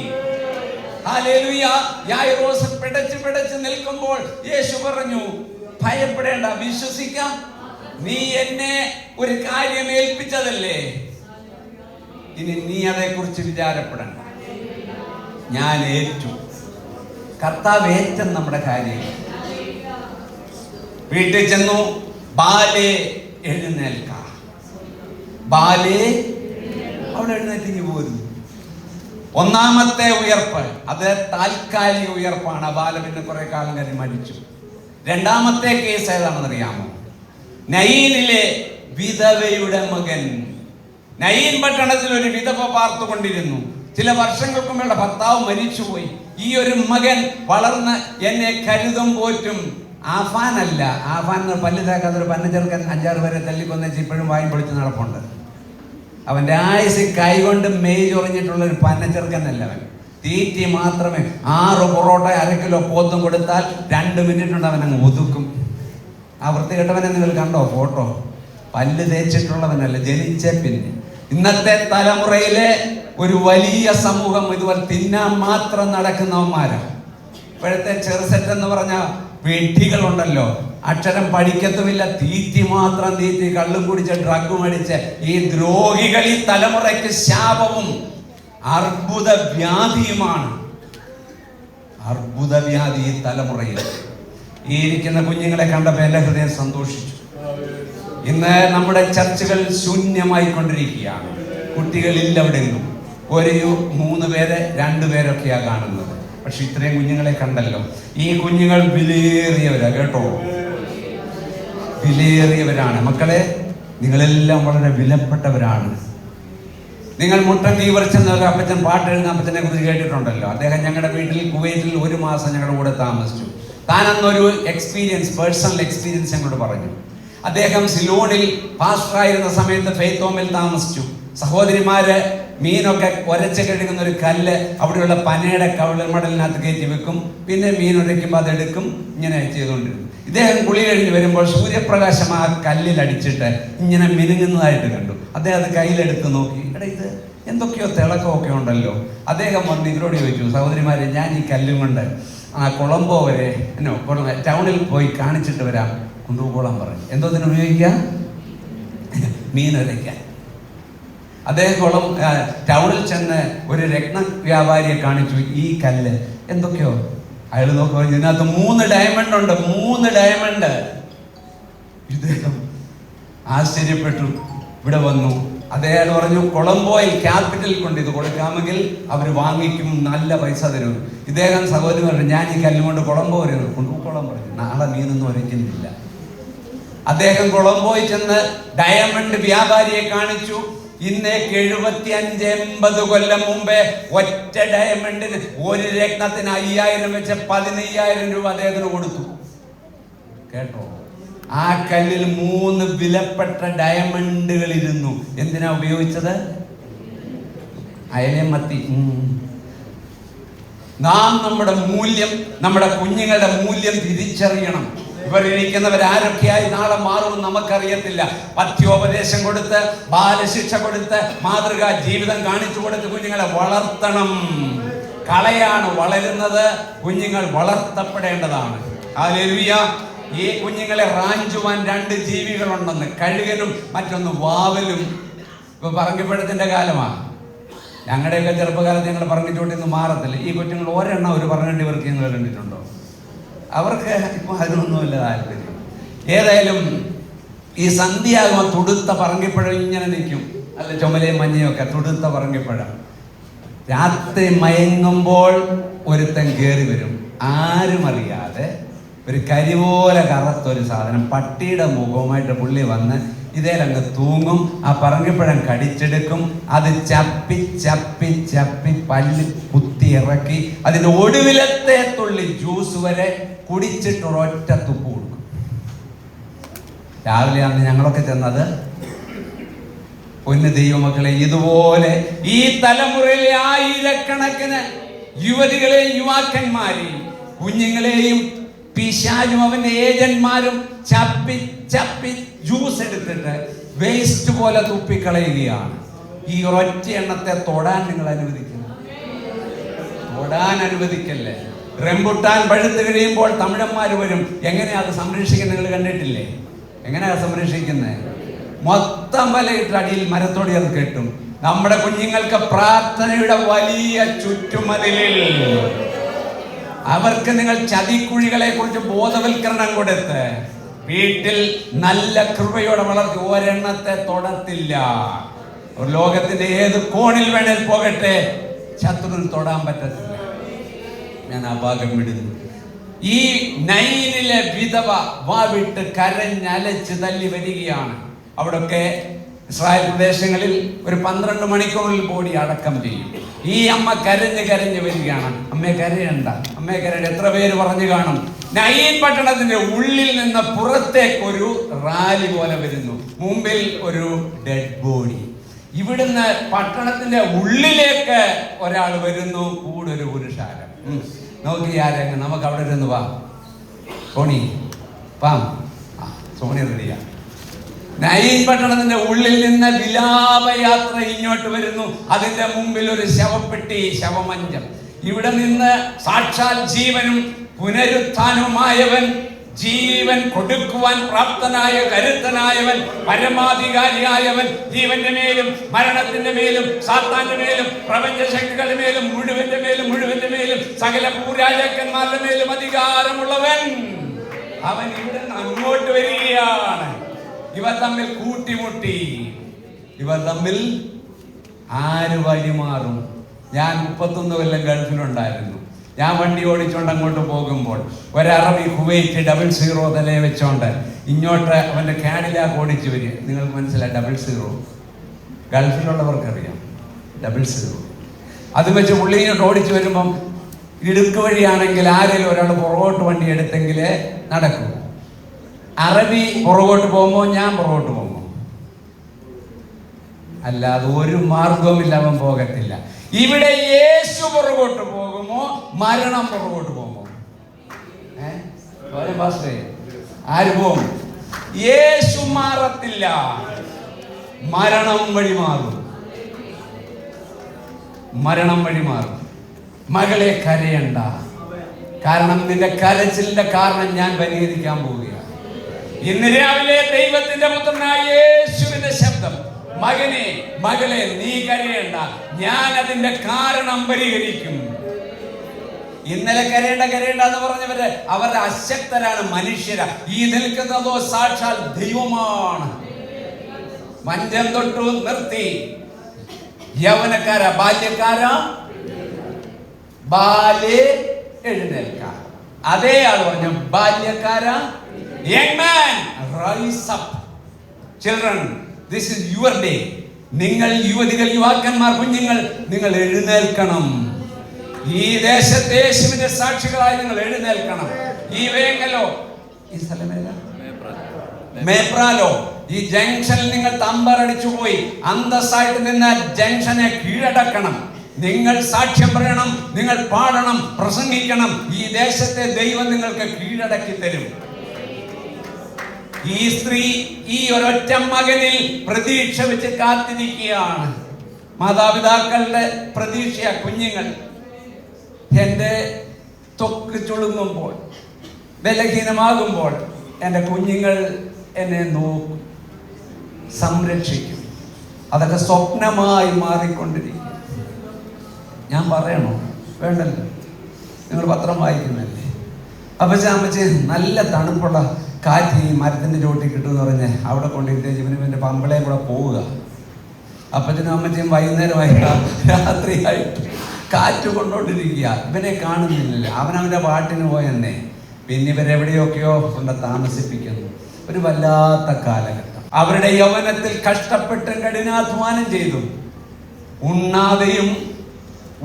ഹല്ലേലൂയ. യായിറോസ് പിടച്ച് നിൽക്കുമ്പോൾ യേശു പറഞ്ഞു, ഭയപ്പെടേണ്ട, വിശ്വസിക്കാം. നീ എന്നെ ഒരു കാര്യം ഏൽപ്പിച്ചതല്ലേ, ഇനി നീ അതേക്കുറിച്ച് വിചാരപ്പെടണ്ട. ഞാൻ ഏറ്റു. കർത്താവ് ഏറ്റം നമ്മുടെ കാര്യം. വീട്ടിൽ ചെന്നു, ബാലേ എഴുന്നേൽക്ക. ബാലേ അവിടെ എഴുന്നേറ്റിങ്ങി പോരുന്നു. ഒന്നാമത്തെ ഉയർപ്പ് അത് താൽക്കാലിക ഉയർപ്പാണ്. ആ ബാല പിന്നെ കുറെ കാലം കഴിഞ്ഞ് മരിച്ചു. രണ്ടാമത്തെ കേസ് ഏതാണെന്ന് അറിയാമോ? നയീനിലെ വിധവയുടെ മകൻ. നയീൻ പട്ടണത്തിൽ ഒരു വിധവ പാർത്തുകൊണ്ടിരുന്നു. ചില വർഷങ്ങൾക്ക് മുമ്പ് ഭർത്താവ് മരിച്ചുപോയി. ഈ ഒരു മകൻ വളർന്ന് എന്നെ കരുതും പോറ്റും. ആഫാനല്ല, ആഫാൻ പല്ല് തേക്കാത്ത ഒരു പന്ന ചെറുക്കൻ 5-6 പേരെ തല്ലിക്കൊന്നേച്ച് ഇപ്പോഴും വായും പൊളിച്ച് നടപ്പുണ്ട്. അവന്റെ ആയുസ് കൈകൊണ്ട് മെയ് ചൊറിഞ്ഞിട്ടുള്ള ഒരു പന്ന ചെറുക്കനല്ല അവൻ. തീറ്റി മാത്രമേ 6 പൊറോട്ട 1/2 കിലോ പോത്തും കൊടുത്താൽ 2 മിനിറ്റ് കൊണ്ട് അവൻ അങ്ങ് ഒതുക്കും. ആ വൃത്തികെട്ടവനെ നിങ്ങൾ കണ്ടോ ഫോട്ടോ? പല്ല് തേച്ചിട്ടുള്ളവനല്ല, ജനിച്ച പിന്നെ. ഇന്നത്തെ തലമുറയിലെ ഒരു വലിയ സമൂഹം ഇതുപോലെ തിന്നാൻ മാത്രം നടക്കുന്നവന്മാരാണ്. ഇപ്പോഴത്തെ ചെറുസെറ്റ് എന്ന് പറഞ്ഞ വെട്ടികളുണ്ടല്ലോ, അക്ഷരം പഠിക്കത്തുമില്ല, തീറ്റി മാത്രം തീറ്റി, കള്ളും കുടിച്ച് ഡ്രഗും അടിച്ച് ഈ ദ്രോഹികൾ ഈ തലമുറയ്ക്ക് ശാപവും അർബുദ വ്യാധിയുമാണ്. അർബുദ വ്യാധി ഈ തലമുറയിൽ. ഈ ഇരിക്കുന്ന കുഞ്ഞുങ്ങളെ കണ്ടപ്പോൾ എൻ്റെ ഹൃദയം സന്തോഷിച്ചു. ഇന്ന് നമ്മുടെ ചർച്ചകൾ ശൂന്യമായി കൊണ്ടിരിക്കുകയാണ്. കുട്ടികളില്ല എവിടെയെങ്കിലും. ഒരു 3 പേരെ 2 പേരൊക്കെയാണ് കാണുന്നത്. പക്ഷെ ഇത്രയും കുഞ്ഞുങ്ങളെ കണ്ടല്ലോ. ഈ കുഞ്ഞുങ്ങൾ വിലയേറിയവരാ കേട്ടോ, വിലയേറിയവരാണ്. മക്കളെ, നിങ്ങളെല്ലാം വളരെ വിലപ്പെട്ടവരാണ്. നിങ്ങൾ മുട്ടൻ കീവർച്ചെന്ന ഒരു അപ്പച്ചൻ പാട്ട് എഴുതുന്ന അപ്പച്ചനെ കുറിച്ച് കേട്ടിട്ടുണ്ടല്ലോ. അദ്ദേഹം ഞങ്ങളുടെ വീട്ടിൽ കുവൈറ്റിൽ 1 മാസം ഞങ്ങളുടെ കൂടെ താമസിച്ചു. താൻ അന്നൊരു എക്സ്പീരിയൻസ്, പേഴ്സണൽ എക്സ്പീരിയൻസ് ഞങ്ങളോട് പറഞ്ഞു. അദ്ദേഹം സിലോണിൽ പാസ്റ്ററായിരുന്ന സമയത്ത് ഫെയ്ത്ത് ഹോമിൽ താമസിച്ചു. സഹോദരിമാര് മീനൊക്കെ ഉരച്ച് കഴുകുന്ന ഒരു കല്ല് അവിടെയുള്ള പനയുടെ കവിളമടലിനകത്ത് കയറ്റി വെക്കും. പിന്നെ മീൻ ഉരയ്ക്കുമ്പോൾ അതെടുക്കും. ഇങ്ങനെ ചെയ്തുകൊണ്ടിരുന്നു. ഇദ്ദേഹം കുളി കഴിഞ്ഞ് വരുമ്പോൾ സൂര്യപ്രകാശം ആ കല്ലിൽ അടിച്ചിട്ട് ഇങ്ങനെ മിനുങ്ങുന്നതായിട്ട് കണ്ടു. അദ്ദേഹം അത് കയ്യിലെടുത്ത് നോക്കി. എടാ, ഇത് എന്തൊക്കെയോ തിളക്കമൊക്കെ ഉണ്ടല്ലോ. അദ്ദേഹം വന്ന് ഇവരോട് ചോദിച്ചു, സഹോദരിമാരെ, ഞാൻ ഈ കല്ലും കൊണ്ട് കൊളംബോ വരെ ടൗണിൽ പോയി കാണിച്ചിട്ട് വരാം, കൊണ്ടുപോകോളാൻ പറഞ്ഞു. എന്തോത്തിന് ഉപയോഗിക്കാം? മീൻ ഉരയ്ക്കാൻ. അദ്ദേഹം ടൗണിൽ ചെന്ന് ഒരു രത്ന വ്യാപാരിയെ കാണിച്ചു. ഈ കല്ല് എന്തൊക്കെയോ അയാൾ നോക്കുക, ഇതിനകത്ത് 3 ഡയമണ്ട് ഉണ്ട്, 3 ഡയമണ്ട്. ഇദ്ദേഹം ആശ്ചര്യപ്പെട്ടു. ഇവിടെ വന്നു. അദ്ദേഹം പറഞ്ഞു, കൊളംബോയിൽ ക്യാപിറ്റൽ കൊണ്ട് ഇത് കൊടുക്കാമെങ്കിൽ അവർ വാങ്ങിക്കും, നല്ല പൈസ തരും. ഇദ്ദേഹം സഹോദരി പറഞ്ഞു, ഞാൻ ഈ കല്ലും കൊണ്ട് കൊളംബോ വരെ കൊണ്ടുപോകോളാൻ പറഞ്ഞു. നാളെ മീനൊന്നും ഉരയ്ക്കുന്നില്ല. അദ്ദേഹം കൊളംബോയിൽ ചെന്ന് ഡയമണ്ട് വ്യാപാരിയെ കാണിച്ചു. ഇന്നേക്ക് 75-80 കൊല്ലം മുമ്പേ ഒറ്റ ഡയമണ്ടിന്, ഒരു രത്നത്തിന് 5000 വെച്ച് 15000 രൂപ അദ്ദേഹത്തിന് കൊടുത്തു. കേട്ടോ? ആ കല്ലിൽ 3 വിലപ്പെട്ട ഡയമണ്ടുകൾ ഇരുന്നു. എന്തിനാ ഉപയോഗിച്ചത്? അയലേ മത്തി. നാം നമ്മുടെ മൂല്യം, നമ്മുടെ കുഞ്ഞുങ്ങളുടെ മൂല്യം തിരിച്ചറിയണം. ഇവർ ഇരിക്കുന്നവരാരൊക്കെയായി നാളെ മാറുമെന്ന് നമുക്കറിയത്തില്ല. പഥ്യോപദേശം കൊടുത്ത്, ബാലശിക്ഷ കൊടുത്ത്, മാതൃകാ ജീവിതം കാണിച്ചു കൊടുത്ത് കുഞ്ഞുങ്ങളെ വളർത്തണം. കളയാണ് വളരുന്നത്, കുഞ്ഞുങ്ങൾ വളർത്തപ്പെടേണ്ടതാണ്. ഹല്ലേലൂയ. ഈ കുഞ്ഞുങ്ങളെ റാഞ്ചുവാൻ 2 ജീവികളുണ്ടെന്ന്, കഴുകനും മറ്റൊന്ന് വാവലും. ഇപ്പൊ പറങ്കിപ്പഴത്തിന്റെ കാലമാണ്. ഞങ്ങളുടെയൊക്കെ ചെറുപ്പകാലത്ത് ഞങ്ങൾ പറങ്കിച്ചോട്ടിന്ന് മാറത്തില്ല. ഈ കുഞ്ഞുങ്ങൾ ഒരെണ്ണം ഒരു പറങ്ങണ്ടി ഇവർക്ക് നിങ്ങൾ കണ്ടിട്ടുണ്ടോ? അവർക്ക് ഇപ്പൊ അതിനൊന്നുമില്ല താല്പര്യം. ഏതായാലും ഈ സന്ധ്യയാകുമ്പോൾ തുടുത്ത പറങ്കിപ്പഴം ഇങ്ങനെ നിൽക്കും. അല്ല, ചുമലയും മഞ്ഞയൊക്കെ തുടുത്ത പറങ്കിപ്പഴം. രാത്രി മയങ്ങുമ്പോൾ ഒരുത്തൻ കയറി വരും. ആരും അറിയാതെ ഒരു കരിപോലെ കറുത്തൊരു സാധനം, പട്ടിയുടെ മുഖവുമായിട്ട് പുള്ളി വന്ന് ഇതേലങ്ങ് തൂങ്ങും. ആ പറങ്കിപ്പഴം കടിച്ചെടുക്കും. അത് ചപ്പി ചപ്പി ചപ്പി പല്ല് കുത്തി ഇറക്കി അതിന്റെ ഒടുവിലത്തെ തുള്ളി ജ്യൂസ് വരെ കുടിച്ചിട്ട് ഒരൊറ്റ തുപ്പ് കൊടുക്കും. രാവിലെ അന്ന് ഞങ്ങളൊക്കെ ചെന്നത്. പൊന്നു ദൈവമക്കളെ, ഇതുപോലെ ഈ തലമുറയിലെ ആയിരക്കണക്കിന് യുവതികളെയും യുവാക്കന്മാരെയും കുഞ്ഞുങ്ങളെയും പിശാചും അവന്റെ ഏജന്മാരും ചപ്പി ചപ്പി ജ്യൂസ് എടുത്തിട്ട് വേസ്റ്റ് പോലെ തുപ്പിക്കളയുകയാണ്. ഈ ഒരൊറ്റ എണ്ണത്തെ തൊടാൻ നിങ്ങൾ അനുവദിക്കുന്നു? തൊടാൻ അനുവദിക്കല്ലേ. റംബുട്ടാൻ പഴുത്ത് കഴിയുമ്പോൾ തമിഴന്മാർ വരും. എങ്ങനെയാ അത് സംരക്ഷിക്കുന്നത്? നിങ്ങൾ കണ്ടിട്ടില്ലേ? എങ്ങനെയാ സംരക്ഷിക്കുന്നത്? മൊത്തം വലയിട്ട് അടിയിൽ മരത്തോടെ അത് കെട്ടും. നമ്മുടെ കുഞ്ഞുങ്ങൾക്ക് പ്രാർത്ഥനയുടെ വലിയ ചുറ്റുമതിലിൽ അവർക്ക് നിങ്ങൾ ചതിക്കുഴികളെ കുറിച്ച് ബോധവൽക്കരണം കൊടുത്ത് വീട്ടിൽ നല്ല കൃപയോടെ വളർത്തി ഒരെണ്ണത്തെ തൊടത്തില്ല. ലോകത്തിന്റെ ഏത് കോണിൽ വേണേൽ പോകട്ടെ, ശത്രുവിന് തൊടാൻ പറ്റത്തില്ല. ഞാൻ ആ ഭാഗം വിടുന്നു. ഈ നൈനിലെ വിധവ വാവിട്ട് കരഞ്ഞലച്ച് തല്ലി വരികയാണ്. അവിടൊക്കെ ഇസ്രായേൽ പ്രദേശങ്ങളിൽ ഒരു 12 മണിക്കൂറിൽ ബോഡി അടക്കം ചെയ്യും. ഈ അമ്മ കരഞ്ഞ് വരികയാണ്. അമ്മയെ കരയണ്ട, അമ്മയെ കരയണ്ട. എത്ര പേര് പറഞ്ഞു കാണും. നൈൻ പട്ടണത്തിന്റെ ഉള്ളിൽ നിന്ന് പുറത്തേക്ക് ഒരു റാലി പോലെ വരുന്നു. മുമ്പിൽ ഒരു ഡെഡ് ബോഡി. ഇവിടുന്ന് പട്ടണത്തിന്റെ ഉള്ളിലേക്ക് ഒരാൾ വരുന്നു, കൂടെ ഒരു പുരുഷാരം. നോക്കി ആരെങ്ങ് നമുക്ക് അവിടെ ഇരുന്ന് വാ സോണി പാം. സോണി റെഡിയാ. നൈൻ പട്ടണത്തിന്റെ ഉള്ളിൽ നിന്ന് വിലാപയാത്ര ഇങ്ങോട്ട് വരുന്നു. അതിന്റെ മുമ്പിൽ ഒരു ശവപ്പെട്ടി, ശവമഞ്ചം. ഇവിടെ നിന്ന് സാക്ഷാൽ ജീവനും പുനരുത്ഥാനവുമായവൻ, ജീവൻ കൊടുക്കുവാൻ പ്രാപ്തനായ കരുത്തനായവൻ, പരമാധികാരിയായവൻ, ജീവന്റെ മേലും മരണത്തിന്റെ മേലും സാത്താന്റെ മേലും പ്രപഞ്ച ശക്തികളുടെ മേലും മുഴുവന്റെ മേലും സകല ഭൂരാജാക്കന്മാരുടെ മേലും അധികാരമുള്ളവൻ, അവൻ ഇവിടെ അങ്ങോട്ട് വരികയാണ്. ഇവർ തമ്മിൽ കൂട്ടിമുട്ടി. ഇവർ തമ്മിൽ ആര് വഴിമാറും? ഞാൻ 31 കൊല്ലം ഗൾഫിലുണ്ടായിരുന്നു. ഞാൻ വണ്ടി ഓടിച്ചോണ്ട് അങ്ങോട്ട് പോകുമ്പോൾ ഒരറബി കുവൈറ്റ് 00 തലയെ വെച്ചോണ്ട് ഇങ്ങോട്ട് അവന്റെ കാഡിലാക്ക് ഓടിച്ചു വരിക. നിങ്ങൾക്ക് മനസ്സിലായി 00? ഗൾഫിലുള്ളവർക്കറിയാം 00. അത് വെച്ച് പുള്ളി ഇങ്ങോട്ട് ഓടിച്ചു വരുമ്പം ഇടുക്ക് വഴിയാണെങ്കിൽ ആരെങ്കിലും ഒരാൾ പുറകോട്ട് വണ്ടി എടുത്തെങ്കിൽ നടക്കും. അറബി പുറകോട്ട് പോകുമ്പോൾ ഞാൻ പുറകോട്ട് പോകുമ്പോൾ അല്ലാതെ ഒരു മാർഗവുമില്ല, അവൻ പോകത്തില്ല. ഇവിടെ യേശു പുറകോട്ട് പോകുമോ, മരണം പുറകോട്ട് പോകുമോ? ആര് പോകും? യേശു മാറത്തില്ല, മരണം വഴി മാറും. മരണം വഴി മാറും. മകളെ കരയണ്ട, കാരണം നിന്റെ കരച്ചിലിന്റെ കാരണം ഞാൻ പരിഹരിക്കാൻ പോവുകയാണ്. ഇന്ന് രാവിലെ ദൈവത്തിന്റെ പുത്രനായ യേശുവിന്റെ ശബ്ദം, മകനെ മകളെ നീ കരയേണ്ട, ഞാൻ അതിന്റെ കാരണം പരിഹരിക്കും. ഇന്നലെ കരയേണ്ട എന്ന് പറഞ്ഞവര് അവരുടെ അശക്തരാണ്, മനുഷ്യരാ. ഈ നിൽക്കുന്നതോ സാക്ഷാൽ ദൈവമാണ്. മഞ്ചം തൊട്ടു നിർത്തി. യൗവനക്കാര, ബാല്യക്കാരാ, ബാല്യ എഴുന്നേൽക്ക. അതേ ആൾ പറഞ്ഞു, ബാല്യക്കാര, young man rise up, children this is your day. നിങ്ങൾ യുവതികൾ, യുവാക്കന്മാർ, കുഞ്ഞുങ്ങൾ, നിങ്ങൾ എഴുന്നേൽക്കണം. ഈ ദേശത്തെ യേശുവിന്റെ സാക്ഷികളായി നിങ്ങൾ എഴുന്നേൽക്കണം. ഈ വേങ്ങലോ, ഈ സ്ഥലമേതാ? മേപ്രാലോ, ഈ ജംഗ്ഷനിൽ നിങ്ങൾ തമ്പറടിച്ചു പോയി അന്തസ്സായിട്ട് നിന്ന ജംഗ്ഷനെ കീഴടക്കണം. നിങ്ങൾ സാക്ഷ്യം പറയണം, നിങ്ങൾ പാടണം, പ്രസംഗിക്കണം. ഈ ദേശത്തെ ദൈവം നിങ്ങൾക്ക് കീഴടക്കി തരും. ഈ സ്ത്രീ ഈ ഒരൊറ്റ മകനിൽ പ്രതീക്ഷ വെച്ച് കാത്തിരിക്കുകയാണ്. മാതാപിതാക്കളുടെ പ്രതീക്ഷ, കുഞ്ഞുങ്ങൾ. എൻ്റെ ത്വക്ക് ചുളുങ്ങുമ്പോൾ, ബലഹീനമാകുമ്പോൾ എൻ്റെ കുഞ്ഞുങ്ങൾ എന്നെ നോക്കും, സംരക്ഷിക്കും. അതൊക്കെ സ്വപ്നമായി മാറിക്കൊണ്ടിരിക്കും. ഞാൻ പറയണോ? വേണ്ടല്ലോ, നിങ്ങൾ പത്രം വായിക്കുന്നല്ലേ. അപ്പച്ചി നല്ല തണുപ്പുള്ള കാറ്റ് ഈ മരത്തിൻ്റെ ചോട്ടിൽ കിട്ടുമെന്ന് പറഞ്ഞ് അവിടെ കൊണ്ടിട്ട് ഇവൻ്റെ പമ്പളയും കൂടെ പോവുക. അപ്പച്ചനും അമ്മച്ചിയും വൈകുന്നേരമായി രാത്രിയായിട്ട് കാറ്റ് കൊണ്ടോണ്ടിരിക്കുക. ഇവനെ കാണുന്നില്ല, അവനവൻ്റെ പാട്ടിന് പോയെന്നേ. പിന്നെ ഇവരെവിടെയൊക്കെയോ കൊണ്ട് താമസിപ്പിക്കുന്നു. ഒരു വല്ലാത്ത കാലഘട്ടം. അവരുടെ യൗവനത്തിൽ കഷ്ടപ്പെട്ട് കഠിനാധ്വാനം ചെയ്തു. ഉണ്ണാതെയും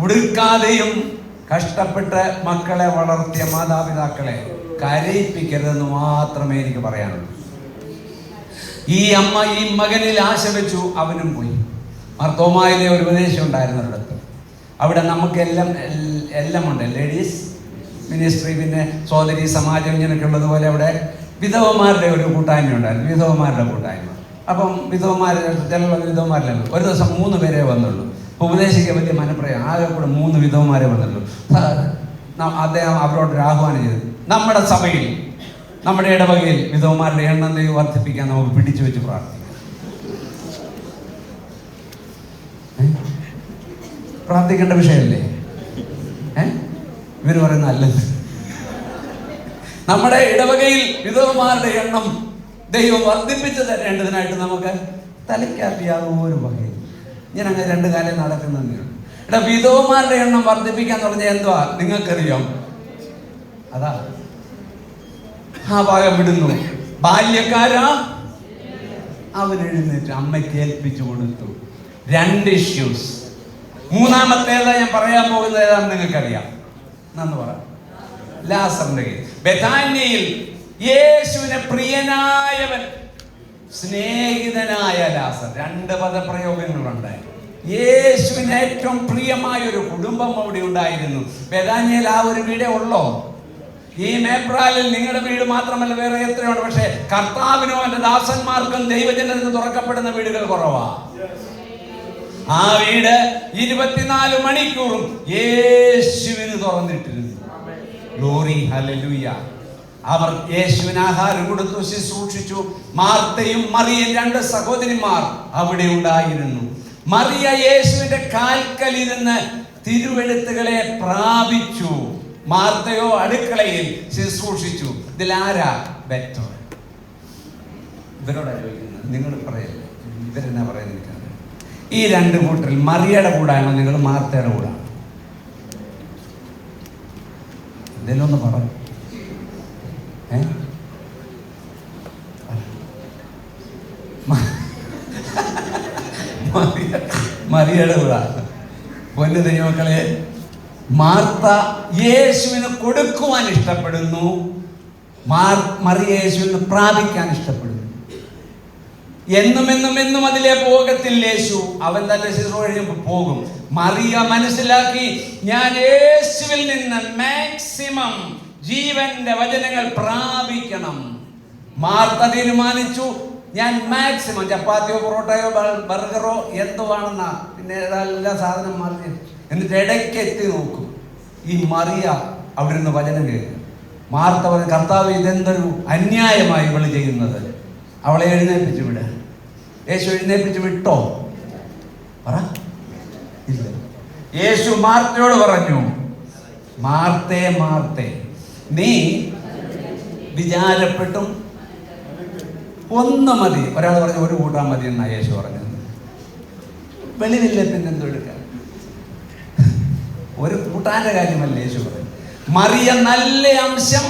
ഉടുക്കാതെയും കഷ്ടപ്പെട്ട് മക്കളെ വളർത്തിയ മാതാപിതാക്കളെ കരയിപ്പിക്കരുതെന്ന് മാത്രമേ എനിക്ക് പറയാനുള്ളൂ. ഈ അമ്മ ഈ മകനിൽ ആശ വെച്ചു, അവനും പോയി. മർത്തോമായിലെ ഒരു ഉപദേശം ഉണ്ടായിരുന്നു ഒരിടത്ത്. അവിടെ നമുക്ക് എല്ലാം ഉണ്ട്, ലേഡീസ് മിനിസ്ട്രി, പിന്നെ സോദരി സമാജം, ഇങ്ങനെയൊക്കെ ഉള്ളതുപോലെ അവിടെ വിധവമാരുടെ ഒരു കൂട്ടായ്മ ഉണ്ടായിരുന്നു, വിധവമാരുടെ കൂട്ടായ്മ. അപ്പം ചില വിധവമാരിലല്ല. ഒരു ദിവസം 3 പേരെ വന്നുള്ളൂ. അപ്പോൾ ഉപദേശിക്കാൻ വലിയ മനപ്രയം, ആകെ കൂടെ 3 വിധവമാരെ വന്നുള്ളൂ. അദ്ദേഹം അവരോടൊരു ആഹ്വാനം ചെയ്തു, നമ്മുടെ സഭയിൽ, നമ്മുടെ ഇടവകയിൽ വിധവമാരുടെ എണ്ണം വർദ്ധിപ്പിക്കാൻ നമുക്ക് പിടിച്ചു വെച്ച് പ്രാർത്ഥിക്കാം. പ്രാർത്ഥിക്കേണ്ട വിഷയമല്ലേ? ഇവർ പറയുന്ന അല്ലത്. നമ്മുടെ ഇടവകയിൽ വിധവമാരുടെ എണ്ണം ദൈവം വർദ്ധിപ്പിച്ചു തരേണ്ടതിനായിട്ട് നമുക്ക് തലയ്ക്കാത്ത യാതൊരു വകയിൽ ഞാൻ അങ്ങനെ 2 കാലം നടക്കുന്നതാണ്. എടാ, വിധവമാരുടെ എണ്ണം വർദ്ധിപ്പിക്കാൻ പറഞ്ഞാൽ എന്തുവാ നിങ്ങൾക്കറിയാം? അതാ ആ ഭാഗം വിടുന്നു. ബാല്യക്കാരാ അവൻ എഴുന്നേറ്റ് അമ്മയ്ക്ക് ഏൽപ്പിച്ചു കൊടുത്തു. 2 ഇഷ്യൂസ്. മൂന്നാമത്തേതാ ഞാൻ പറയാൻ പോകുന്നത് ഏതാണെന്ന് നിങ്ങൾക്കറിയാം. എന്ന് പറ. ലാസറിന്റെ കേസ്. ബെഥാന്യയിൽ യേശുവിനെ പ്രിയനായവൻ, സ്നേഹിതനായ ലാസർ. 2 പദപ്രയോഗങ്ങളുണ്ടായി. യേശുവിന് ഏറ്റവും പ്രിയമായ ഒരു കുടുംബം അവിടെ ഉണ്ടായിരുന്നു. ബെഥാന്യയിൽ ആ ഒരു വീടേ ഉള്ളോ? ഈ മേപ്രാലിൽ നിങ്ങളുടെ വീട് മാത്രമല്ല, വേറെ എത്രയാണ്. പക്ഷേ കർത്താവിനോ എന്റെ ദാസന്മാർക്കും ദൈവജനത്തിന് തുറക്കപ്പെടുന്ന വീടുകൾ കുറവാ. ആ വീട് 24 മണിക്കൂറും യേശുവിന് തുറന്നിട്ടിരുന്നു. Glory, hallelujah. അവർ യേശുവിന് ആഹാരം കൊടുത്തു, ശുശ്രൂഷിച്ചു. മാർത്തയും മറിയയും 2 സഹോദരിമാർ അവിടെ ഉണ്ടായിരുന്നു. മറിയ യേശുവിന്റെ കാൽക്കലിരുന്ന് തിരുവെഴുത്തുകളെ പ്രാപിച്ചു. മാർത്തയോ അടുക്കളയിൽ ശുശ്രൂഷിച്ചു. ഇതിലാരാ ബെറ്റർ? ഇവരോടാ ചോദിക്കുന്നത്. നിങ്ങൾ പറയല്ലേ, ഇവരെന്നാ പറയുന്നത്? ഈ 2 കൂട്ടരിൽ മറിയയുടെ കൂടാണോ നിങ്ങൾ മാർത്തയുടെ കൂടാണോ? എന്തെങ്കിലും ഒന്ന് പറ. മറിയയുടെ കൂടാ. പൊന്നു ദൈവമക്കളെ, മാർത്ത യേശുവിന് കൊടുക്കുവാൻ ഇഷ്ടപ്പെടുന്നു, മറിയ യേശുവിന് പ്രാപിക്കാൻ ഇഷ്ടപ്പെടുന്നു. എന്നും അതിലെ പോകത്തില്ല യേശു. അവൻ തന്റെ ശുശ്രൂഷ കഴിയുമ്പോൾ പോകും. മറിയ മനസ്സിലാക്കി, ഞാൻ യേശുവിൽ നിന്ന് മാക്സിമം ജീവന്റെ വചനങ്ങൾ പ്രാപിക്കണം. മാർത്ത തീരുമാനിച്ചു, ഞാൻ മാക്സിമം ചപ്പാത്തിയോ പൊറോട്ടയോ ബർഗറോ എന്തുവാണെന്നാ, പിന്നെ എല്ലാ സാധനം മാറി. എന്നിട്ട് ഇടയ്ക്ക് എത്തി നോക്കും. ഈ മറിയ അവിടെ നിന്ന് വചനം കേൾക്കും. മാർത്ത പറഞ്ഞു, കർത്താവ് ഇതെന്തൊരു അന്യായമായി ഇവള് ചെയ്യുന്നത്, അവളെ എഴുന്നേൽപ്പിച്ചു വിട. യേശു എഴുന്നേൽപ്പിച്ചു വിട്ടോ? പറ. ഇല്ല. യേശു മാർത്തയോട് പറഞ്ഞു, മാർത്തേ മാർത്തേ, നീ വിചാരപ്പെട്ടും ഒന്ന് മതി. ഒരാൾ പറഞ്ഞു 1 കൂട്ടാൻ മതി എന്നാ യേശു പറഞ്ഞത്. വെളിവില്ല, പിന്നെ എന്തോ എടുക്കാൻ? 1 കൂട്ടാന്റെ കാര്യമല്ല യേശു പറഞ്ഞു. മറിയ നല്ല അംശം.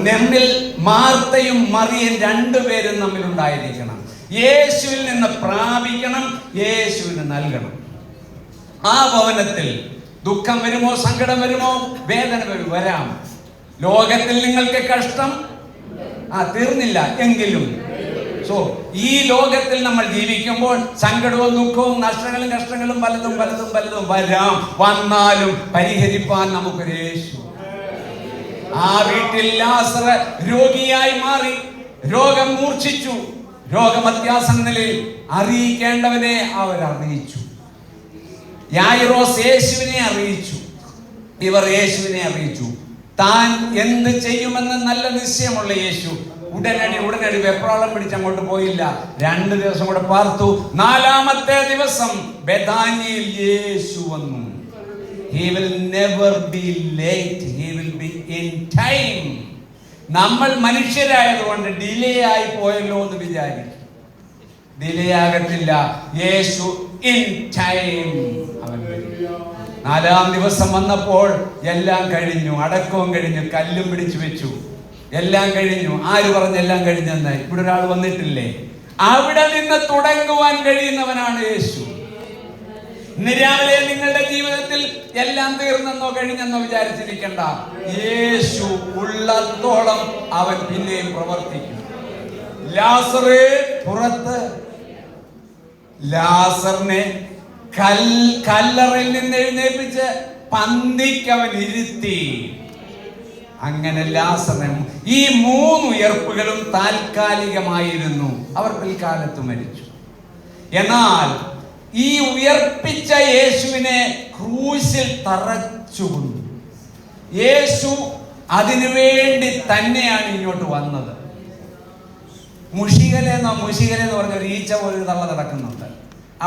നമ്മിൽ മാർത്തയും മറിയയും 2 പേരും നമ്മിലുണ്ടായിരിക്കണം. യേശുവിൽ നിന്ന് പ്രാപിക്കണം, യേശുവിന് നൽകണം. ആ ഭവനത്തിൽ ദുഃഖം വരുമോ, സങ്കടം വരുമോ, വേദന വരാം. ലോകത്തിൽ നിങ്ങൾക്ക് കഷ്ടം തീർന്നില്ല എങ്കിലും ഈ ലോകത്തിൽ നമ്മൾ ജീവിക്കുമ്പോൾ സങ്കടവും ദുഃഖവും നഷ്ടങ്ങളും കഷ്ടങ്ങളും പലതും വരാം. വന്നാലും പരിഹരിപ്പാൻ നമുക്കൊരു യേശു. ആ വീട്ടിൽ ലാസർ രോഗിയായി മാറി. രോഗം മൂർച്ഛിച്ചു. രോഗമത്യാസന നിലയിൽ അറിയിക്കേണ്ടവനെ അവർ അറിയിച്ചു. യായിറോസ് യേശുവിനെ അറിയിച്ചു. ഇവർ യേശുവിനെ അറിയിച്ചു. താൻ എന്ത് ചെയ്യുമെന്ന് നല്ല നിശ്ചയമുള്ള യേശു ഉടനടി വെപ്രാളം പിടിച്ച് അങ്ങോട്ട് പോയില്ല. 2 ദിവസം കൂടെ പാർത്തു. 4ാമത്തെ ദിവസം ബെഥാനിയിൽ യേശു വന്നു. He will never be late. He will be in time. നമ്മൾ മനുഷ്യരായതുകൊണ്ട് ഡിലേ ആയി പോയല്ലോ എന്ന് വിചാരിക്കും. ഡിലേ ആകത്തില്ല. യേശു ഇൻ ടൈം അവൻ വരും. 4ാം ദിവസം വന്നപ്പോൾ എല്ലാം കഴിഞ്ഞു. അടക്കവും കഴിഞ്ഞു. കല്ലും പിടിച്ചു വെച്ചു. എല്ലാം കഴിഞ്ഞു. ആര് പറഞ്ഞെല്ലാം കഴിഞ്ഞെന്ന്? ഇവിടെ ഒരാൾ വന്നിട്ടില്ലേ? അവിടെ നിന്ന് തുടങ്ങുവാൻ കഴിയുന്നവനാണ് യേശു. ഇന്ന് രാവിലെ നിങ്ങളുടെ ജീവിതത്തിൽ എല്ലാം തീർന്നെന്നോ കഴിഞ്ഞെന്നോ വിചാരിച്ചിരിക്കണ്ട. യേശു ഉള്ളത്തോളം അവൻ പിന്നെയും പ്രവർത്തിക്കും. ലാസറേ പുറത്ത്. ലാസറിനെ കല്ലറയിൽ നിന്ന് എഴുന്നേൽപ്പിച്ച് പന്തിക്കവൻ ഇരുത്തി. അങ്ങനെ ലാസറിനെ, ഈ 3 ഉയർപ്പുകളും താൽക്കാലികമായിരുന്നു. അവർ പിൽക്കാലത്ത് മരിച്ചു. എന്നാൽ ഈ ഉയർപ്പിച്ച യേശുവിനെ ക്രൂശിൽ തറച്ചുകൊണ്ടു. യേശു അതിനുവേണ്ടി തന്നെയാണ് ഇങ്ങോട്ട് വന്നത്. മുഷികലെന്ന് പറഞ്ഞ ഒരു ഈച്ച പോലെ തള്ള നടക്കുന്നുണ്ട്.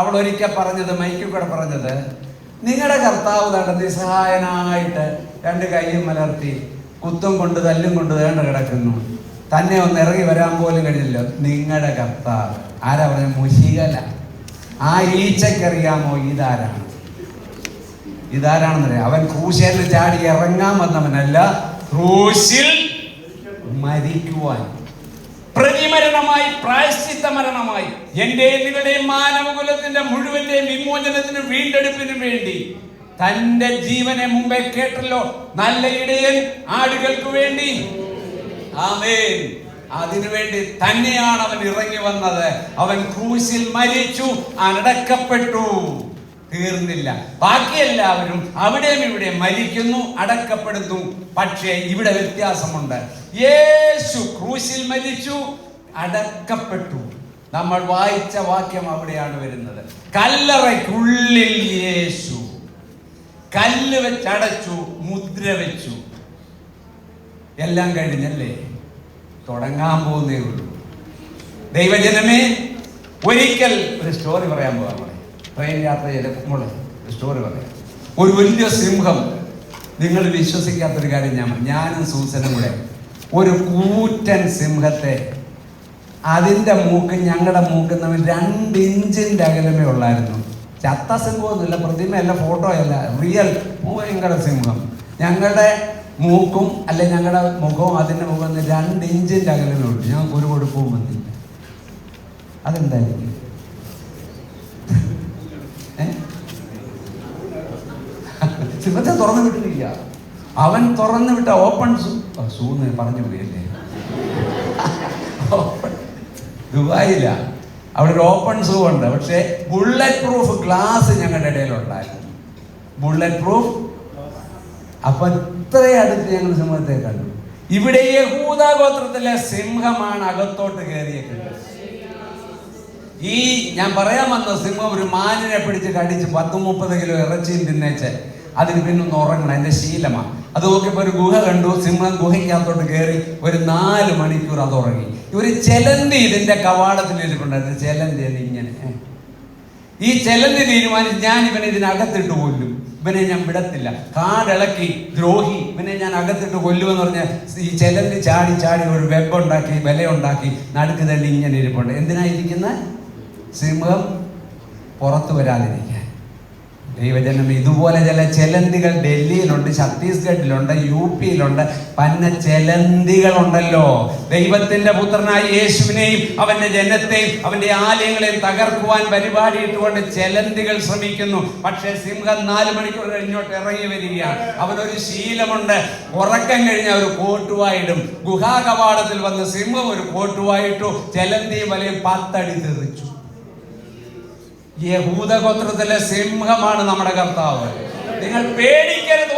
അവൾ ഒരിക്കൽ പറഞ്ഞത്, മൈക്കിൽ കൂടെ പറഞ്ഞത്, നിങ്ങളുടെ കർത്താവ് നടത്തി സഹായനായിട്ട് 2 കൈയും മലർത്തി കുത്തും കൊണ്ട് തല്ലും കൊണ്ട് വേണ്ട കിടക്കുന്നു. തന്നെ ഒന്ന് ഇറങ്ങി വരാൻ പോലും കഴിഞ്ഞില്ല. നിങ്ങളുടെ കർത്താവ് ആരാ പറഞ്ഞ? മുഷികല. ആ ഈച്ചക്കറിയാമോ ഇതാരാണെന്നറിയാം? അവൻ ക്രൂശിൽ ചാടി ഇറങ്ങാൻ വന്നവനല്ല, ക്രൂശിൽ മരിക്കുവാൻ, പ്രതിമരണമായി, പ്രായശ്ചിത്ത മരണമായി, എന്റെ നിങ്ങളുടെയും മാനവകുലത്തിന്റെ മുഴുവന്റെയും വിമോചനത്തിനും വീണ്ടെടുപ്പിനും വേണ്ടി തന്റെ ജീവനെ മുമ്പേ കേട്ടല്ലോ. നല്ല ഇടയൻ ആടുകൾക്ക് വേണ്ടി. ആമേൻ. അതിനുവേണ്ടി തന്നെയാണ് അവൻ ഇറങ്ങി വന്നത്. അവൻ ക്രൂശിൽ മരിച്ചു, അടക്കപ്പെട്ടു. തീർന്നില്ല. ബാക്കി എല്ലാവരും അവിടെയും ഇവിടെ മരിക്കുന്നു, അടക്കപ്പെടുന്നു. പക്ഷേ ഇവിടെ വ്യത്യാസമുണ്ട്. യേശു ക്രൂശിൽ മരിച്ചു, അടക്കപ്പെട്ടു. നമ്മൾ വായിച്ച വാക്യം അവിടെയാണ് വരുന്നത്. കല്ലറയ്ക്കുള്ളിൽ യേശു കല്ല് വെച്ചടച്ചു, മുദ്ര വെച്ചു. എല്ലാം കഴിഞ്ഞല്ലേ? തുടങ്ങാൻ പോകുന്നേ ഉള്ളൂ. ദൈവജനമേ, ഒരിക്കൽ ഒരു സ്റ്റോറി പറയാൻ പോകാം. ട്രെയിൻ യാത്ര ചെയ്തപ്പോൾ ഒരു സ്റ്റോറി പറയാം. ഒരു വലിയ സിംഹം, നിങ്ങൾ വിശ്വസിക്കാത്തൊരു കാര്യം, ഞാനും സൂസനും കൂടെ ഒരു കൂറ്റൻ സിംഹത്തെ, അതിൻ്റെ മൂക്ക് ഞങ്ങളുടെ മൂക്കിൽ നിന്ന് 2 ഇഞ്ചിൻ്റെ അകലമേ ഉള്ളായിരുന്നു. ചത്ത സിംഹമൊന്നുമില്ല, പ്രതിമയല്ല, ഫോട്ടോ അല്ല, റിയൽ ഭയങ്കര സിംഹം. ഞങ്ങളുടെ മൂക്കും അല്ലെ ഞങ്ങളുടെ മുഖവും അതിൻ്റെ മുഖം 2 ഇഞ്ചിൻ്റെ അകലമേ ഉള്ളൂ. ഞങ്ങൾക്ക് ഒരു കുഴപ്പവും വന്നില്ല. അതെന്തായിരിക്കും? സിംഹത്തെ തുറന്നു വിട്ടില്ല. അവൻ തുറന്നു വിട്ട ഓപ്പൺ സൂന്ന് പറഞ്ഞു പോയല്ലേ, ദുബായില അവിടെ ഒരു ഓപ്പൺ സൂ ഉണ്ട്. പക്ഷേ ബുള്ളറ്റ് പ്രൂഫ് ഗ്ലാസ് ഞങ്ങളുടെ ഇടയിലുണ്ടായിരുന്നു. Bullet proof. അപ്പൊ ഇത്രയും അടുത്ത് ഞങ്ങൾ സിംഹത്തെ കണ്ടു. ഇവിടെ യഹൂദ ഗോത്രത്തിലെ സിംഹമാണ് അകത്തോട്ട് കയറിയേക്കുന്നത്. ഈ ഞാൻ പറയാൻ വന്ന സിംഹം ഒരു മാനിനെ പിടിച്ച് കടിച്ച് 10-30 കിലോ ഇറച്ചിയും തിന്നേച്ച് അതിന് പിന്നൊന്ന് ഉറങ്ങണം, എൻ്റെ ശീലമാണ്. അത് നോക്കിയപ്പോൾ ഒരു ഗുഹ കണ്ടു. സിംഹം ഗുഹയ്ക്കകത്തോട്ട് കയറി ഒരു 4 മണിക്കൂർ അത് ഉറങ്ങി. ഒരു ചെലന്തി ഇതിന്റെ കവാടത്തിൽ ഇരിപ്പുണ്ടായിരുന്നു. ചെലന്തി ഇങ്ങനെ, ഈ ചെലന്തി തീരുമാനിച്ച് ഞാൻ ഇവനെ ഇതിനകത്തിട്ട് കൊല്ലും, ഇവനെ ഞാൻ വിടത്തില്ല, കാടിളക്കി ദ്രോഹി, ഇവനെ ഞാൻ അകത്തിട്ട് കൊല്ലുമെന്ന് പറഞ്ഞ ഈ ചെലന്തി ചാടി ചാടി ഒരു വെബുണ്ടാക്കി, വിലയുണ്ടാക്കി നടുക്ക് തള്ളി ഇങ്ങനെ ഇരിപ്പുണ്ട്. എന്തിനായിരിക്കുന്ന? സിംഹം പുറത്തു വരാതിരിക്കാൻ. ദൈവജനം, ഇതുപോലെ ചില ചെലന്തികൾ ഡൽഹിയിലുണ്ട്, ഛത്തീസ്ഗഡിലുണ്ട്, UP-യിലുണ്ട്. പന്ന ചെലന്തികളുണ്ടല്ലോ. ദൈവത്തിന്റെ പുത്രനായ യേശുവിനെയും അവന്റെ ജനത്തെയും അവന്റെ ആലയങ്ങളെയും തകർക്കുവാൻ പരിപാടി ഇട്ടുകൊണ്ട് ചെലന്തികൾ ശ്രമിക്കുന്നു. പക്ഷേ സിംഹം 4 മണിക്കൂർ കഴിഞ്ഞോട്ട് ഇറങ്ങി വരികയാണ്. അവനൊരു ശീലമുണ്ട്, ഉറക്കം കഴിഞ്ഞ ഒരു കോട്ടുവായിടും. ഗുഹാ കവാടത്തിൽ വന്ന് സിംഹം ഒരു കോട്ടുവായിട്ടു, ചെലന്തിയും വലയും 10 അടി തെറിച്ചു. യഹൂദ ഗോത്രത്തിലെ സിംഹമാണ് നമ്മുടെ കർത്താവ്. നിങ്ങൾ പേടിക്കരുത്,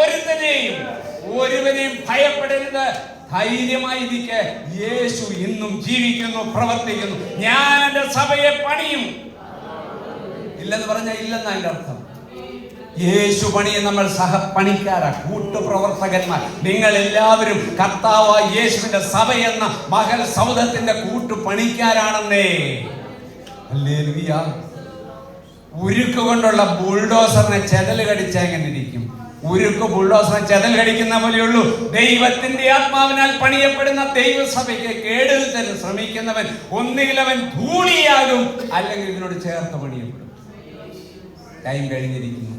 ഒരുവനെയും ഭയപ്പെടരുത്. ധൈര്യമായിരിക്കെ, യേശു ഇന്നും ജീവിക്കുന്നു, പ്രവർത്തിക്കുന്നു. ഞാൻ എൻ്റെ സഭയെ പണിയും. ഇല്ലെന്ന് പറഞ്ഞാൽ ഇല്ലെന്ന് അതിന്റെ അർത്ഥം. യേശു പണിയെ നമ്മൾ സഹപണിക്കാരാ, കൂട്ടുപ്രവർത്തകന്മാർ. നിങ്ങൾ എല്ലാവരും കർത്താവായ യേശുവിന്റെ സഭ എന്ന മഹൽ സൗധത്തിന്റെ കൂട്ടുപണിക്കാരാണെന്നേ. ഹല്ലേലൂയ. ഉരുക്ക് കൊണ്ടുള്ള ബുൾഡോസറിനെ ചെതൽ കടിച്ചാൽ എങ്ങനെ ഇരിക്കും? ഉരുക്ക് ബുൾഡോസറിനെ ചെതൽ കടിക്കുന്ന പോലെയുള്ളൂ. ദൈവത്തിന്റെ ആത്മാവിനാൽ പണിയപ്പെടുന്ന ദൈവസഭയ്ക്ക് കേടുവരുത്താൻ ശ്രമിക്കുന്നവൻ ഒന്നുകിൽ അവൻ ധൂളിയാകും, അല്ലെങ്കിൽ ഇതിനോട് ചേർത്ത് പണിയപ്പെടും. ടൈം കഴിഞ്ഞിരിക്കുന്നു.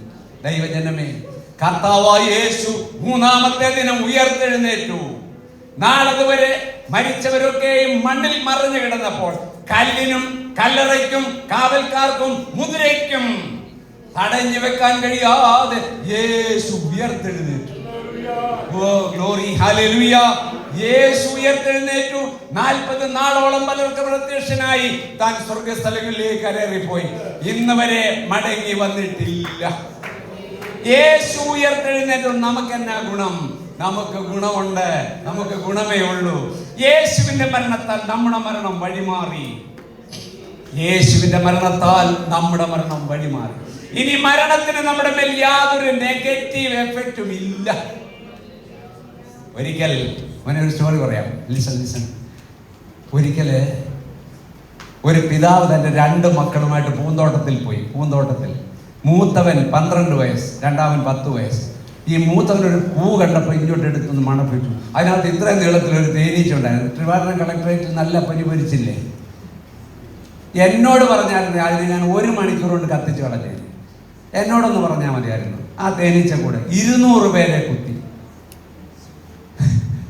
ദൈവജനമേ, കർത്താവായ യേശു 3-ാമത്തെ ദിനം ഉയർത്തെഴുന്നേറ്റു. നാളതുവരെ മരിച്ചവരൊക്കെയും മണ്ണിൽ മറിഞ്ഞു കിടന്നപ്പോൾ കല്ലിനും കല്ലറയ്ക്കും കാവൽക്കാർക്കും മുദ്രയ്ക്കും തടഞ്ഞു വെക്കാൻ കഴിയാതെ യേശു ഉയർത്തെഴുന്നേറ്റു. ഓ ഗ്ലോറി, ഹല്ലേലൂയ. യേശു ഉയർത്തെഴുന്നേറ്റു. 40 നാളോളം പലർക്ക് പ്രത്യക്ഷനായി. താൻ സ്വർഗസ്ഥലങ്ങളിലേക്ക് കയറിപ്പോയി. ഇന്ന് വരെ മടങ്ങി വന്നിട്ടില്ല. യേശു ഉയർത്തെഴുന്നേറ്റു. നമുക്കെന്നാ ഗുണം? നമുക്ക് ഗുണമുണ്ട്. നമുക്ക് ഗുണമേ ഉള്ളൂ. യേശുവിന്റെ മരണത്താൽ നമ്മുടെ മരണം വഴിമാറി. യേശുവിന്റെ മരണത്താൽ നമ്മുടെ മരണം വഴിമാറി. ഇനി മരണത്തിന് നമ്മുടെ മേൽ യാതൊരു നെഗറ്റീവ് എഫക്റ്റും ഇല്ല. ഒരിക്കൽ ഒരു സ്റ്റോറി പറയാം. ലിസൺ. ഒരിക്കല് ഒരു പിതാവ് തന്റെ 2 മക്കളുമായിട്ട് പൂന്തോട്ടത്തിൽ പോയി. മൂത്തവൻ 12 വയസ്സ്, രണ്ടാമൻ 10 വയസ്സ്. ഈ മൂത്തവനൊരു പൂ കണ്ടപ്പോൾ ഇങ്ങോട്ട് എടുത്തൊന്ന് മണപ്പിച്ചു. അതിനകത്ത് ഇത്രയും നീളത്തിലൊരു തേനീച്ച ഉണ്ടായിരുന്നു. ട്രിവാൻഡ്രം കളക്ടറേറ്റിൽ നല്ല പനി പൊരിച്ചില്ലേ? എന്നോട് പറഞ്ഞായിരുന്നു അതിന് ഞാൻ 1 മണിക്കൂർ കൊണ്ട് കത്തിച്ച് കളഞ്ഞേ. എന്നോടൊന്ന് പറഞ്ഞാൽ മതിയായിരുന്നു. ആ തേനീച്ച കൂടെ 200 പേരെ കുത്തി.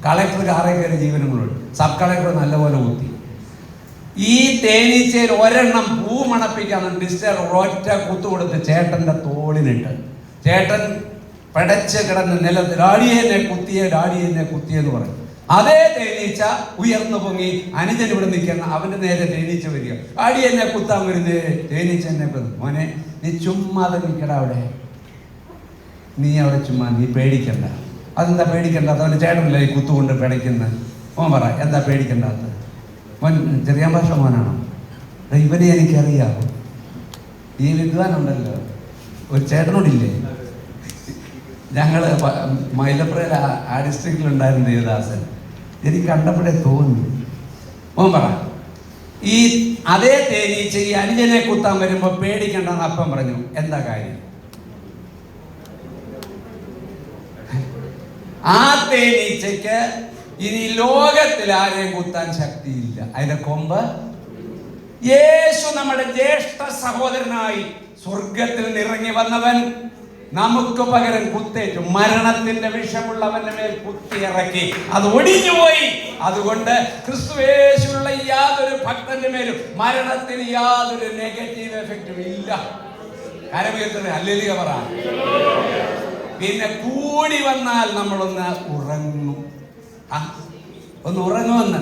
കളക്ടർ കാറേ കയറി ജീവനങ്ങളോട്, സബ് കളക്ടർ നല്ലപോലെ കുത്തി. ഈ തേനീച്ചയിൽ ഒരെണ്ണം പൂ മണപ്പിക്കാൻ ഡിസ്റ്റർ ഒറ്റ കുത്തു കൊടുത്ത് ചേട്ടന്റെ തോളിനിട്ട് ചേട്ടൻ പടച്ച് കിടന്ന് നിലത്ത് ഡാഡിയെന്നെ കുത്തിയെന്ന് പറയും. അതേ തേനീച്ച ഉയർന്നു പൊങ്ങി അനുജൻ ഇവിടെ നിൽക്കുന്ന അവന്റെ നേരെ തേനീച്ച വരിക. ഡാഡിയെന്നെ കുത്താൻ വരുന്നേ. തേനീച്ച എന്നെ മോനെ നീ ചുമ്മാതെ നിൽക്കടാ അവിടെ, നീ അവിടെ ചുമ്മാ, നീ പേടിക്കണ്ട. അതെന്താ പേടിക്കണ്ടാത്ത? അവൻ്റെ ചേട്ടനല്ലേ ഈ കുത്തുകൊണ്ട് പിടയ്ക്കുന്നത്. മോൻ പറ എന്താ പേടിക്കണ്ടാത്ത? മോൻ ചെറിയ ഭാഷ മോനാണോ? ഇവനെ എനിക്കറിയാം. ഈ വിദ്വാനുണ്ടല്ലോ ഒരു ചേട്ടനോടില്ലേ, ഞങ്ങള് മൈലപ്പുറയിൽ ആ ഡിസ്ട്രിക്റ്റിലുണ്ടായിരുന്ന ദേവദാസൻ. എനിക്ക് കണ്ടപ്പോഴേ തോന്നി. മോൻ പറ ഈ അതേ തേനീച്ച ഈ അനുജനെ കുത്താൻ വരുമ്പോ പേടിക്കണ്ടെന്ന് അപ്പം പറഞ്ഞു. എന്താ കാര്യം? ആ തേനീച്ചയ്ക്ക് ഇനി ലോകത്തിൽ ആരെയും കുത്താൻ ശക്തിയില്ല. അതിന്റെ കൊമ്പ് യേശു നമ്മുടെ ജ്യേഷ്ഠ സഹോദരനായി സ്വർഗത്തിൽ നിറങ്ങി വന്നവൻ നമുക്ക് പകരം കുത്തേറ്റു. മരണത്തിന്റെ വിഷമുള്ളവന്റെ മേൽ കുത്തിയിറക്കി, അത് ഒടിഞ്ഞുപോയി. അതുകൊണ്ട് ക്രിസ്തുയേശുള്ള യാതൊരു ഭക്തന്റെ മേലും മരണത്തിന് യാതൊരു നെഗറ്റീവ് എഫക്റ്റും ഇല്ല. കരമുയർത്തണേ ഹല്ലേലൂയ പറ. പിന്നെ കൂടി വന്നാൽ നമ്മളൊന്ന് ഉറങ്ങും. ഒന്ന് ഉറങ്ങുമെന്ന്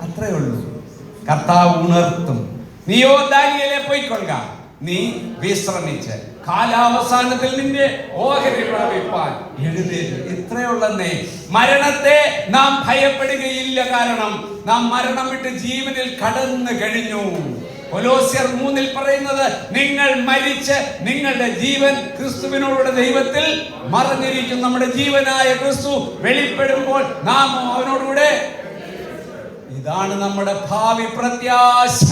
അത്രേ ഉള്ളൂ. കർത്താവ് ഉണർത്തും. നീയോ ദാനിയേലേ പോയിക്കൊള്ളുക, നീ വിശ്രമിച്ച് കാലാവസാനത്തിൽ നിന്റെ ഓഹരി പ്രാപിപ്പാൻ എഴുന്നേറ്റ്. ഇത്രയുള്ളന്നേ. മരണത്തെ നാം ഭയപ്പെടുകയില്ല. കാരണം നാം മരണം വിട്ട് ജീവനിൽ കടന്നു കഴിഞ്ഞു. കൊലോസ്യർ 3 പറയുന്നത്, നിങ്ങൾ മരിച്ച് നിങ്ങളുടെ ജീവൻ ക്രിസ്തുവിനോടുകൂടെ ദൈവത്തിൽ മറഞ്ഞിരിക്കും. നമ്മുടെ ജീവനായ ക്രിസ്തു വെളിപ്പെടുമ്പോൾ നാം അവനോടുകൂടെ. ഇതാണ് നമ്മുടെ ഭാവി പ്രത്യാശ.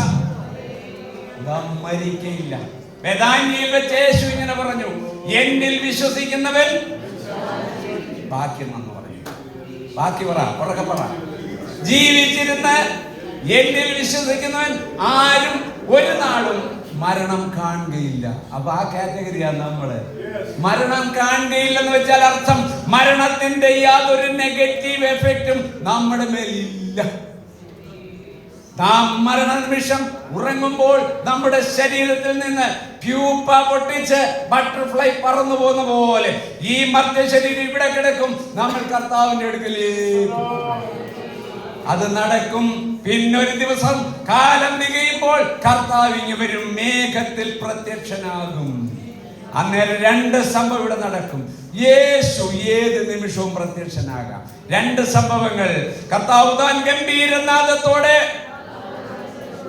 നാം മരിക്കയില്ല. ബേഥാന്യയിൽ വെച്ച് യേശു ഇങ്ങനെ പറഞ്ഞു, എന്നിൽ വിശ്വസിക്കുന്നവൻ ബാക്കി നന്ന് പറഞ്ഞു. ബാക്കി പറ, ഉറക്കെ പറ. ജീവിച്ചിരുന്ന് എന്നിൽ വിശ്വസിക്കുന്നവൻ ആരും ഒരു നാളും മരണം കാണുകയില്ല. അപ്പൊ ആ കാറ്റഗറിയാണ് നമ്മള്. മരണം കാണുകയില്ലെന്ന് വെച്ചാൽ അർത്ഥം മരണത്തിന്റെ യാതൊരു നെഗറ്റീവ് എഫക്റ്റും നമ്മുടെ മേലില്ല. നാം മരണനിമിഷം ഉറങ്ങുമ്പോൾ നമ്മുടെ ശരീരത്തിൽ നിന്ന് പ്യൂപ്പ പൊട്ടിച്ച് ബട്ടർഫ്ലൈ പറന്നു പോകുന്ന പോലെ ഈ മർദ്ദ ശരീരം ഇവിടെ കിടക്കും. നമ്മൾ കർത്താവിന്റെ അടുക്കലേക്ക് അത് നടക്കും. പിന്നൊരു ദിവസം കാലം തികയുമ്പോൾ കർത്താവ് ഇങ്ങ് വരും, മേഘത്തിൽ പ്രത്യക്ഷനാകും. അന്നേരം 2 സംഭവം ഇവിടെ നടക്കും. യേശു ഏത് നിമിഷവും പ്രത്യക്ഷനാകാം. 2 സംഭവങ്ങൾ. കർത്താവ് താൻ ഗംഭീരനാദത്തോടെ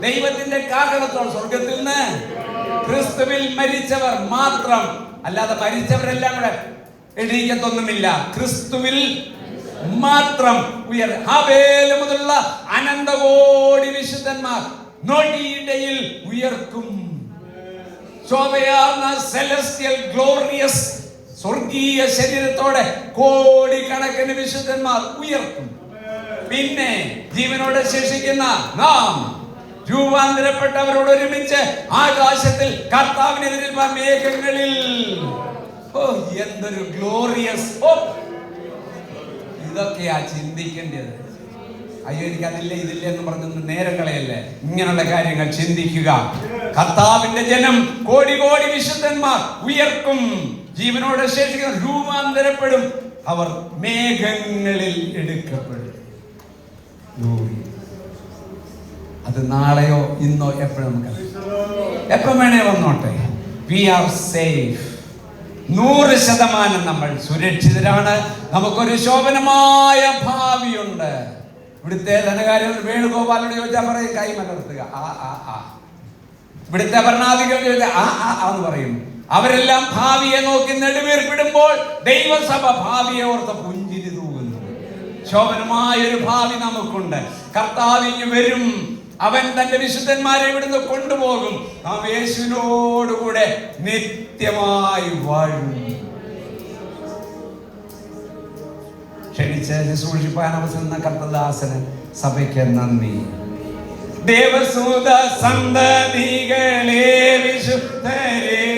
ദൈവത്തിന്റെ കാഹളത്തോടെ സ്വർഗത്തിൽ നിന്ന് ക്രിസ്തുവിൽ മരിച്ചവർ മാത്രം, അല്ലാതെ മരിച്ചവരെല്ലാം കൂടെ എണീക്കത്തൊന്നുമില്ല. ക്രിസ്തുവിൽ മാത്രം ഹാബേൽ മുതലുള്ള അനന്തകോടി വിശുദ്ധന്മാർ നൊടിയിടയിൽ ഉയർക്കും. ശോഭയാർന്ന സെലസ്റ്റിയൽ ഗ്ലോറിയസ് സ്വർഗീയ ശരീരത്തോടെ കോടിക്കണക്കിന് വിശുദ്ധന്മാർ ഉയർക്കും. പിന്നെ ജീവനോടെ ശേഷിക്കുന്ന നാം രൂപാന്തരപ്പെട്ടവരോട് ഒരുമിച്ച് ആകാശത്തിൽ കർത്താവിനെതിരിൽ മേഘങ്ങളിൽ. ഓ, എന്തൊരു ഗ്ലോറിയസ്! ഇതൊക്കെയാ ചിന്തിക്കേണ്ടത്. അയ്യോ എനിക്ക് അതില്ല ഇതില്ല എന്ന് പറഞ്ഞൊന്നും നേരം കളയല്ലേ. ഇങ്ങനെയുള്ള കാര്യങ്ങൾ ചിന്തിക്കുക. കർത്താവിന്റെ ജനം കോടി കോടി വിശുദ്ധന്മാർ ഉയർക്കും. ജീവനോടെ ശേഷിക്കുന്ന രൂപാന്തരപ്പെടും. അവർ മേഘങ്ങളിൽ എടുക്കപ്പെടും. അത് നാളെയോ ഇന്നോ എപ്പോഴും നമുക്ക് എപ്പം വേണേ വന്നോട്ടെ. V R safe. 100% നമ്മൾ സുരക്ഷിതരാണ്. നമുക്കൊരു ശോഭനമായ ഭാവിയുണ്ട്. ഇവിടുത്തെ ധനകാര്യങ്ങൾ വേണുഗോപാലിനോട് ചോദിച്ചാൽ പറയും കൈ മലർത്തുക, ആ. ഇവിടുത്തെ ഭരണാധികാരികൾ ചോദിച്ചാൽ എന്ന് പറയും. അവരെല്ലാം ഭാവിയെ നോക്കി നെടുവീർപ്പിടുമ്പോൾ ദൈവസഭ ഭാവിയെ ഓർത്ത് പുഞ്ചിരി തൂകുന്നു. ശോഭനമായൊരു ഭാവി നമുക്കുണ്ട്. കർത്താവ് ഇങ്ങ് വരും. അവൻ തന്റെ വിശുദ്ധന്മാരെ ഇവിടുന്ന് കൊണ്ടുപോകും. നാം യേശുവിനോടുകൂടെ നിത്യമായി വാഴും. ക്ഷണിച്ച് ശുശ്രൂഷിപ്പാൻ അവസരം കർത്തദാസന് സഭയ്ക്ക് നന്ദി. ദേവസൂത സന്തതികളെ വിശുദ്ധരെ